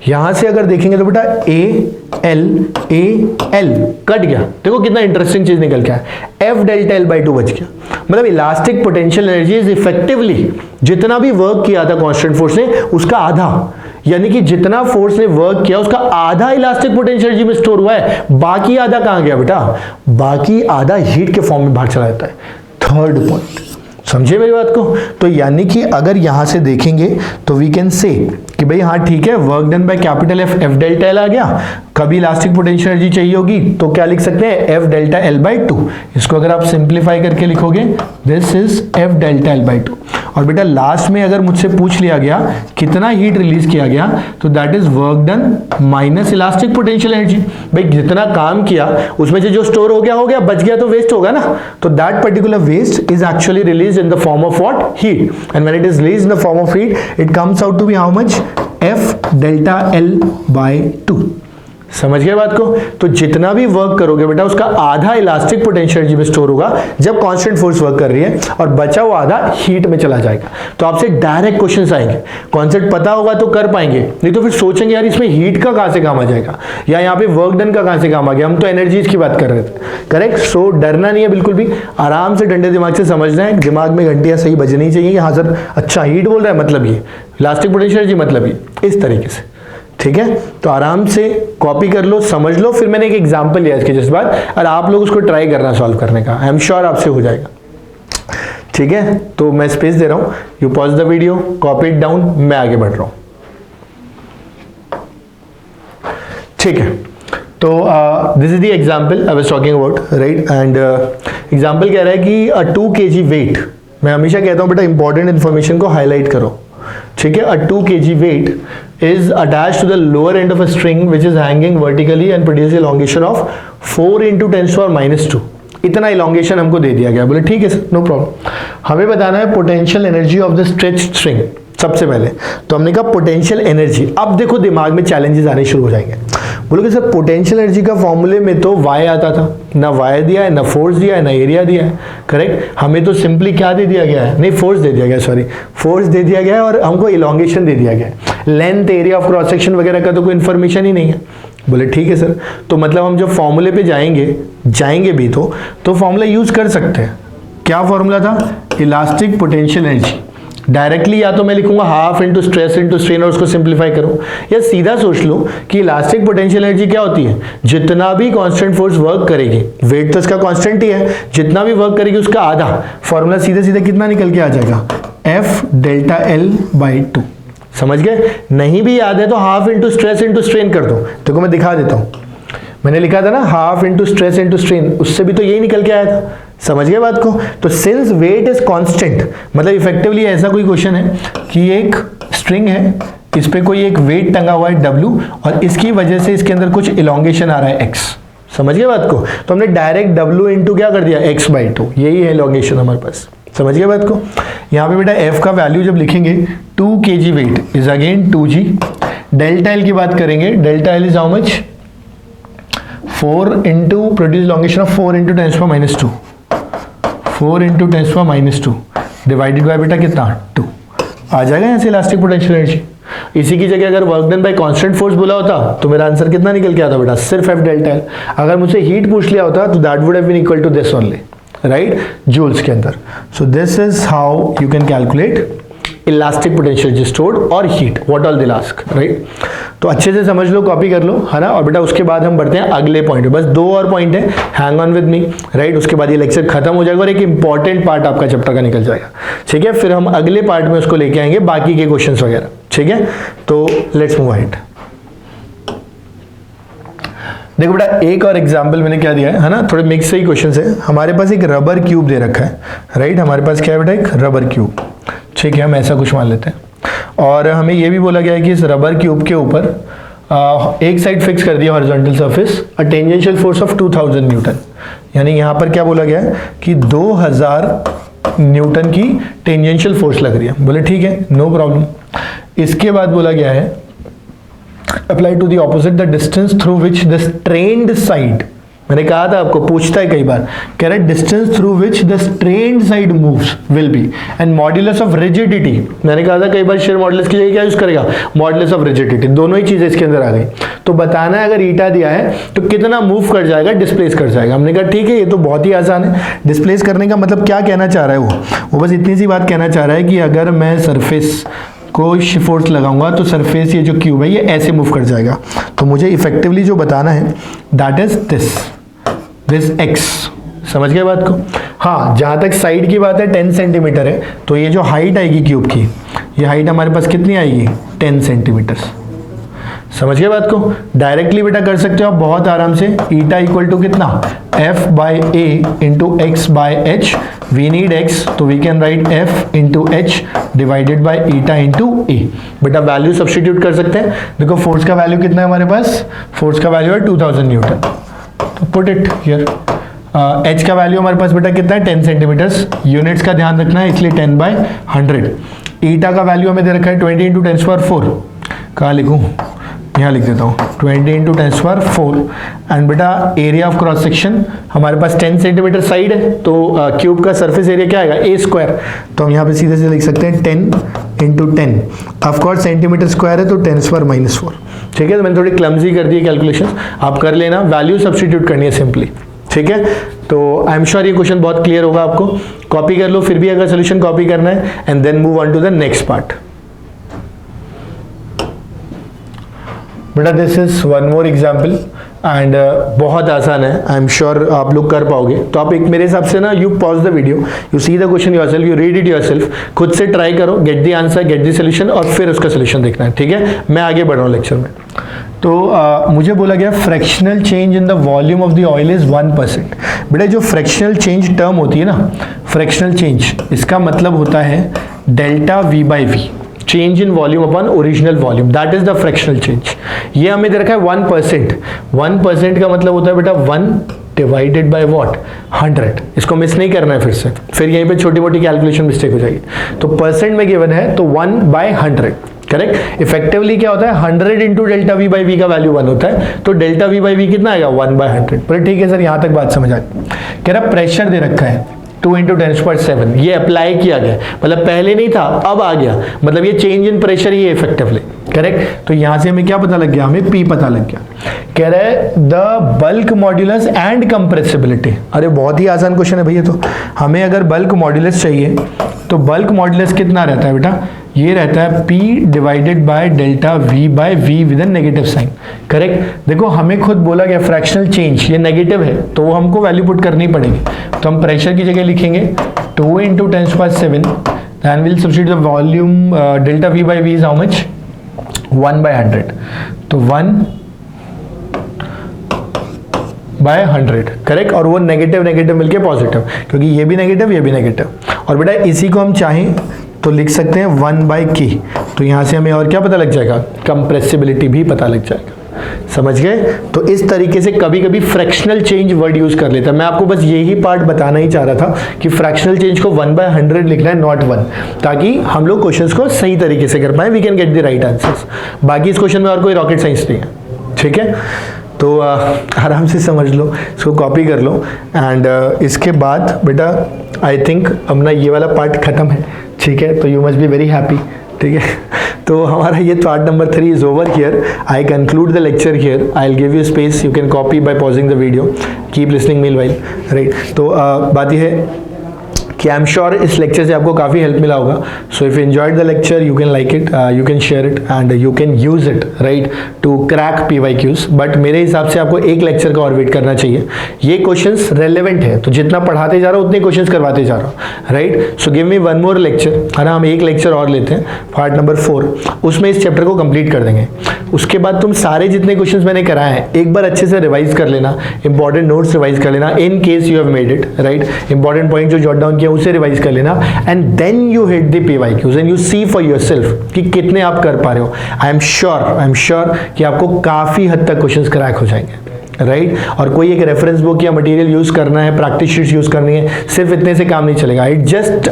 यहां से अगर देखेंगे तो बेटा ए एल कट गया। देखो कितना इंटरेस्टिंग चीज निकल के आया, एफ डेल्टा एल बाई 2 बच गया। मतलब elastic potential energy is effectively जितना भी वर्क किया था कांस्टेंट फोर्स ने, उसका आधा, यानी कि जितना फोर्स ने वर्क किया उसका आधा इलास्टिक पोटेंशियल एनर्जी में स्टोर हुआ है। बाकी आधा कहां गया बेटा? बाकी आधा हीट के फॉर्म में बाहर चला जाता है। थर्ड पॉइंट, समझे मेरी बात को? तो यानी कि अगर यहां से देखेंगे तो वी कैन से कि भाई हाँ ठीक है, work done by capital F, F delta L आ गया। कभी इलास्टिक पोटेंशियल एनर्जी चाहिए होगी तो क्या लिख सकते हैं, F delta L by two. इसको अगर आप सिंप्लीफाई करके लिखोगे this is F delta L by two. और बेटा लास्ट में अगर मुझसे पूछ लिया गया कितना हीट रिलीज किया गया तो that is work done minus elastic potential energy. भाई जितना काम किया उसमें से जो स्टोर हो गया बच गया तो वेस्ट होगा ना, तो that particular waste is actually release in the form of what? Heat. And when it is released in the form of heat, it comes out to be how much? F delta L by 2. समझ गए बात को? तो जितना भी work करोगे बेटा उसका आधा इलास्टिक पोटेंशियल एनर्जी में स्टोर होगा जब कांस्टेंट फोर्स वर्क कर रही है, और बचा हुआ आधा हीट में चला जाएगा। तो आपसे डायरेक्ट क्वेश्चंस आएंगे, कॉन्सेप्ट पता होगा तो कर पाएंगे, नहीं तो फिर सोचेंगे यार इसमें हीट का कहां से काम आ जाएगा, या यहाँ पे वर्क डन का कहां से काम आ गया, हम तो एनर्जीज की बात कर रहे थे। करेक्ट? सो डरना नहीं है बिल्कुल भी, आराम से ठंडे दिमाग से समझना है, दिमाग में घंटियां सही बजनी चाहिए कि हाँ सर अच्छा हीट बोल रहा है मतलब ये, इलास्टिक पोटेंशियल एनर्जी मतलब ये, इस तरीके से। ठीक है, तो आराम से कॉपी कर लो, समझ लो। फिर मैंने एक एग्जांपल लिया इसके जिस बात, और आप लोग उसको ट्राई करना सॉल्व करने का, आई एम श्योर आपसे हो जाएगा। ठीक है, तो मैं स्पेस दे रहा हूं, you pause the video, copy it down, मैं आगे बढ़ रहा हूं। ठीक है, तो this is the example I was talking about, right? And example कह रहा है कि 2 kg वेट, मैं हमेशा कहता हूं बेटा इंपॉर्टेंट इंफॉर्मेशन को हाईलाइट करो। ठीक है, a 2 kg weight is attached to the lower end of a string which is hanging vertically and produces elongation of 4 into 10 to the minus 2। इतना elongation हमको दे दिया गया। बोले ठीक है सर, नो प्रॉब्लम। हमें बताना है potential energy of the stretched string. सबसे पहले तो हमने कहा पोटेंशियल एनर्जी। अब देखो दिमाग में चैलेंजेस आने शुरू हो जाएंगे। बोलोगे सर पोटेंशियल एनर्जी का फॉर्मूले में तो y आता था, ना y दिया है, ना फोर्स दिया है, ना एरिया दिया है। करेक्ट? हमें तो सिंपली क्या दे दिया गया है, नहीं फोर्स दे दिया गया, सॉरी फोर्स दे दिया गया है, और हमको इलॉन्गेशन दे दिया गया है। Length, area of cross section वगैरह का तो कोई इन्फॉर्मेशन ही नहीं है। बोले ठीक है सर, तो मतलब हम जब फॉर्मूले पे जाएंगे भी तो फॉर्मूला यूज कर सकते हैं। क्या फॉर्मूला था? Elastic potential energy. डायरेक्टली या तो मैं लिखूंगा half into stress into strain और उसको सिंप्लीफाई करूं, या सीधा सोच लो कि इलास्टिक पोटेंशियल एनर्जी क्या होती है, जितना भी कांस्टेंट फोर्स वर्क करेगी, वेट तो इसका कांस्टेंट ही है, जितना भी वर्क करेगी उसका आधा। फॉर्मूला सीधे सीधे कितना निकल के आ जाएगा, एफ डेल्टा एल बाई 2। समझ गए? नहीं भी याद है तो half into stress into strain कर दो। देखो मैं दिखा देता हूं, मैंने लिखा था ना half into stress into strain, उससे भी तो यही निकल के आया था। समझ गए बात को? तो सिंस वेट इज कांस्टेंट, मतलब इफेक्टिवली ऐसा कोई क्वेश्चन है कि एक स्ट्रिंग है, इस पे कोई एक वेट टंगा हुआ है W, और इसकी वजह से इसके अंदर कुछ इलॉन्गेशन आ रहा है x। समझ गए बात को? तो हमने डायरेक्ट W इंटू क्या कर दिया, x बाई 2, यही है इलॉन्गेशन हमारे पास। समझ गए बात को? यहाँ पे बेटा f का वैल्यू जब लिखेंगे 2 kg weight is again 2g। Delta L की बात करेंगे, delta L is how much, 4 into produce elongation of 4 into 10 power minus 2, 4 into 10 power minus 2 divided by बेटा कितना, 2 आ जाएगा यहाँ से इलास्टिक पोटेंशियल एनर्जी। इसी की जगह अगर work done by constant force बोला होता तो मेरा आंसर कितना निकल के आता बेटा, सिर्फ एफ डेल्टा एल। अगर मुझसे हीट पूछ लिया होता तो that would have been equal to this only, right, joules के अंदर। So this is how you can calculate elastic potential energy stored और heat, what all they ask, right. तो अच्छे से समझ लो, कॉपी कर लो, है ना। और बेटा उसके बाद हम बढ़ते हैं अगले पॉइंट, बस 2 और पॉइंट है, hang on with me, right. उसके बाद ये लेक्चर खत्म हो जाएगा और एक इंपॉर्टेंट पार्ट आपका चैप्टर का निकल जाएगा। ठीक है, फिर हम अगले पार्ट में उसको लेके आएंगे, बाकी के क्वेश्चंस वगैरह। ठीक है, तो लेट्स मूव अहेड। देखो बेटा एक और एग्जाम्पल मैंने क्या दिया है ना, थोड़े मिक्स से ही क्वेश्चन है। हमारे पास एक रबर क्यूब दे रखा है, राइट। हमारे पास क्या है बेटा, एक रबर क्यूब। ठीक है, हम ऐसा कुछ मान लेते हैं, और हमें यह भी बोला गया है कि इस रबर क्यूब के ऊपर एक साइड फिक्स कर दिया horizontal surface, a tangential force of 2000 Newton. यानी यहाँ पर क्या बोला गया है कि 2000 न्यूटन की टेंजेंशियल फोर्स लग रही है। बोले ठीक है, नो प्रॉब्लम। इसके बाद बोला गया है apply to the opposite the distance through which the strained side, मैंने कहा था आपको पूछता है कई बार, कह रहा है distance through which the strained side moves will be and modulus of rigidity। मैंने कहा था कई बार shear modulus की जगह क्या यूज करेगा, modulus of rigidity। दोनों ही चीजें इसके अंदर आ गई। तो बताना है अगर ईटा दिया है तो कितना मूव कर जाएगा, डिस्प्लेस कर जाएगा। हमने कहा ठीक है, ये तो बहुत ही आसान है। डिस्प्लेस करने का मतलब क्या कहना चाह रहा है वो बस इतनी सी बात कहना चाह रहा है कि अगर मैं सरफेस को फोर्स लगाऊंगा तो सरफेस ये जो क्यूब है ये ऐसे मूव कर जाएगा। तो मुझे इफेक्टिवली जो बताना है दैट इज दिस x। समझ गए बात को? हाँ, जहाँ तक साइड की बात है 10 सेंटीमीटर है, तो ये जो हाइट आएगी क्यूब की, ये हाइट हमारे पास कितनी आएगी 10 सेंटीमीटर। समझ गए बात को? डायरेक्टली बेटा कर सकते हो आप बहुत आराम से। ईटा इक्वल टू कितना, f by A into x by h. We need x, तो we can write f into h divided by eta into A. बेटा वैल्यू सब्स्टिट्यूट कर सकते हैं। देखो फोर्स का वैल्यू कितना है हमारे पास, फोर्स का वैल्यू है 2000 न्यूटन, तो पुट इट हियर। एच का वैल्यू हमारे पास बेटा कितना है 10 सेंटीमीटर्स। यूनिट्स का ध्यान रखना है, इसलिए 10 बाई 100। ईटा का वैल्यू हमें दे रखा है 20 इंटू 10⁴। कहाँ लिखूँ, यहाँ लिख देता हूँ 20 इंटू 10⁴। एंड बेटा एरिया ऑफ क्रॉस सेक्शन हमारे पास 10 सेंटीमीटर साइड है, तो क्यूब का सरफेस एरिया क्या आएगा ए स्क्वायर। तो हम यहाँ पे सीधे से लिख सकते हैं 10 इंटू 10। ऑफकोर्स सेंटीमीटर स्क्वायर है तो 10⁻⁻⁴। ठीक है, तो मैंने थोड़ी क्लमजी कर दी कैलकुलेशन, आप कर लेना। वैल्यू सब्स्टिट्यूट करनी है सिंपली। ठीक है, तो आई एम श्योर ये क्वेश्चन बहुत क्लियर होगा आपको। कॉपी कर लो फिर भी अगर सोल्यूशन कॉपी करना है, and then move on to the next part. बेटा this is one more example and बहुत आसान है, आई एम श्योर आप लोग कर पाओगे। तो आप एक मेरे हिसाब से ना, you pause the video, you see the question yourself, you read it yourself, खुद से ट्राई करो, get the answer, get the solution, और फिर उसका सोल्यूशन देखना है। ठीक है, मैं आगे बढ़ रहा हूँ लेक्चर में। तो मुझे बोला गया fractional change in the volume of the oil is 1%। बेटा जो फ्रैक्शनल चेंज टर्म होती है ना, फ्रैक्शनल चेंज, इसका मतलब होता है delta V by V, change in volume upon original volume, that is the fractional change. ये हमें दे रखा है 1%। 1% का मतलब होता है बेटा 1 डिवाइडेड बाय व्हाट, 100। इसको मिस नहीं करना है फिर से, फिर यहीं पे छोटी मोटी कैलकुलेशन मिस्टेक हो जाएगी। तो परसेंट में गिवन है तो 1/100, करेक्ट। इफेक्टिवली क्या होता है 100 into delta V by V का वैल्यू 1 होता है, तो डेल्टा वी बाई वी कितना आएगा 1/100। पर ठीक है सर, यहां तक बात समझ आ गई। कह रहा प्रेशर दे रखा है 2 इंटू 10⁻⁷, ये अप्लाई किया गया, मतलब पहले नहीं था अब आ गया, मतलब ये चेंज इन प्रेशर ही है इफेक्टिवली, करेक्ट। तो यहां से हमें क्या पता लग गया, हमें P पता लग गया। कह रहा है the bulk modulus and compressibility. अरे बहुत ही आसान क्वेश्चन है भैया। तो हमें अगर बल्क मॉड्यूलस चाहिए तो बल्क मॉड्यूलस कितना रहता है बेटा, ये रहता है P divided by delta V by V with an negative sign, correct. देखो हमें खुद बोला गया फ्रैक्शनल चेंज ये नेगेटिव है, तो वो हमको वैल्यू पुट करनी पड़ेगी। तो हम प्रेशर की जगह लिखेंगे 2 into 10⁻⁷, then we'll substitute the volume delta V by V is how much, 1/100। तो 1/100, करेक्ट। और वो नेगेटिव नेगेटिव मिलके पॉजिटिव, क्योंकि ये भी नेगेटिव ये भी नेगेटिव। और बेटा इसी को हम चाहें तो लिख सकते हैं 1/k। तो यहाँ से हमें और क्या पता लग जाएगा, कंप्रेसिबिलिटी भी पता लग जाएगा। समझ गए? तो इस तरीके से कभी कभी फ्रैक्शनल चेंज वर्ड यूज कर लेता है। मैं आपको बस यही पार्ट बताना ही चाह रहा था कि फ्रैक्शनल चेंज को 1/100 लिखना है, नॉट 1, ताकि हम लोग क्वेश्चंस को सही तरीके से कर पाए, we can get the right answers. बाकी इस क्वेश्चन में और कोई रॉकेट साइंस नहीं है, ठीक है। तो आराम से समझ लो, इसको कॉपी कर लो। एंड इसके बाद बेटा आई थिंक अपना ये वाला पार्ट खत्म है, ठीक है। तो you must be very happy, ठीक है। तो हमारा ये part number 3 is over here. I conclude the lecture here. I will give you space, you can copy bye pausing the video, keep listening meanwhile, right. तो बात ये है कि आई एम श्योर इस लेक्चर से आपको काफ़ी हेल्प मिला होगा। So if you enjoyed the lecture you can like it, you can share it and you can use it, right, to crack PYQs। But मेरे हिसाब से आपको एक लेक्चर का और वेट करना चाहिए। ये क्वेश्चंस रेलेवेंट है, तो जितना पढ़ाते जा रहा हूँ उतने क्वेश्चंस करवाते जा रहा हूँ, right. So give me one more lecture, है ना। हम एक लेक्चर और लेते हैं, पार्ट नंबर 4, उसमें इस चैप्टर को कंप्लीट कर देंगे। उसके बाद तुम सारे जितने क्वेश्चंस मैंने कराए हैं एक बार अच्छे से रिवाइज कर लेना, इंपॉर्टेंट नोट्स रिवाइज कर लेना, in case you have made it, right. Important point जो जॉट डाउन किया उसे रिवाइज कर लेना, and then you hit the PYQs and you see for yourself कि कितने आप कर पा रहे हो। आई एम श्योर कि आपको काफी हद तक क्वेश्चंस क्रैक हो जाएंगे, राइट। और कोई एक रेफरेंस बुक या मटेरियल यूज करना है, प्रैक्टिस शीट्स यूज करनी है, सिर्फ इतने से काम नहीं चलेगा। इट जस्ट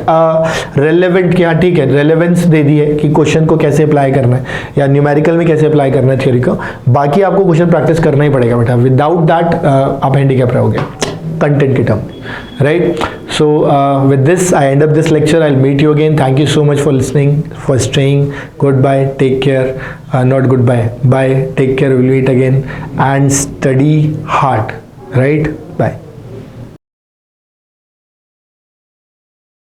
रेलेवेंट, क्या ठीक है, रेलेवेंस दे दी है कि क्वेश्चन को कैसे अप्लाई करना है या न्यूमेरिकल में कैसे अप्लाई करना है थ्योरी को। बाकी आपको क्वेश्चन प्रैक्टिस करना ही पड़ेगा बेटा, विदाउट दैट आप हैंडीकैप रहोगे कंटेंट के term, right. So with this I end up this lecture. I'll meet you again. Thank you so much for listening, for staying. Goodbye, take care, not goodbye, bye, take care, we'll meet again, and study hard, right? Bye.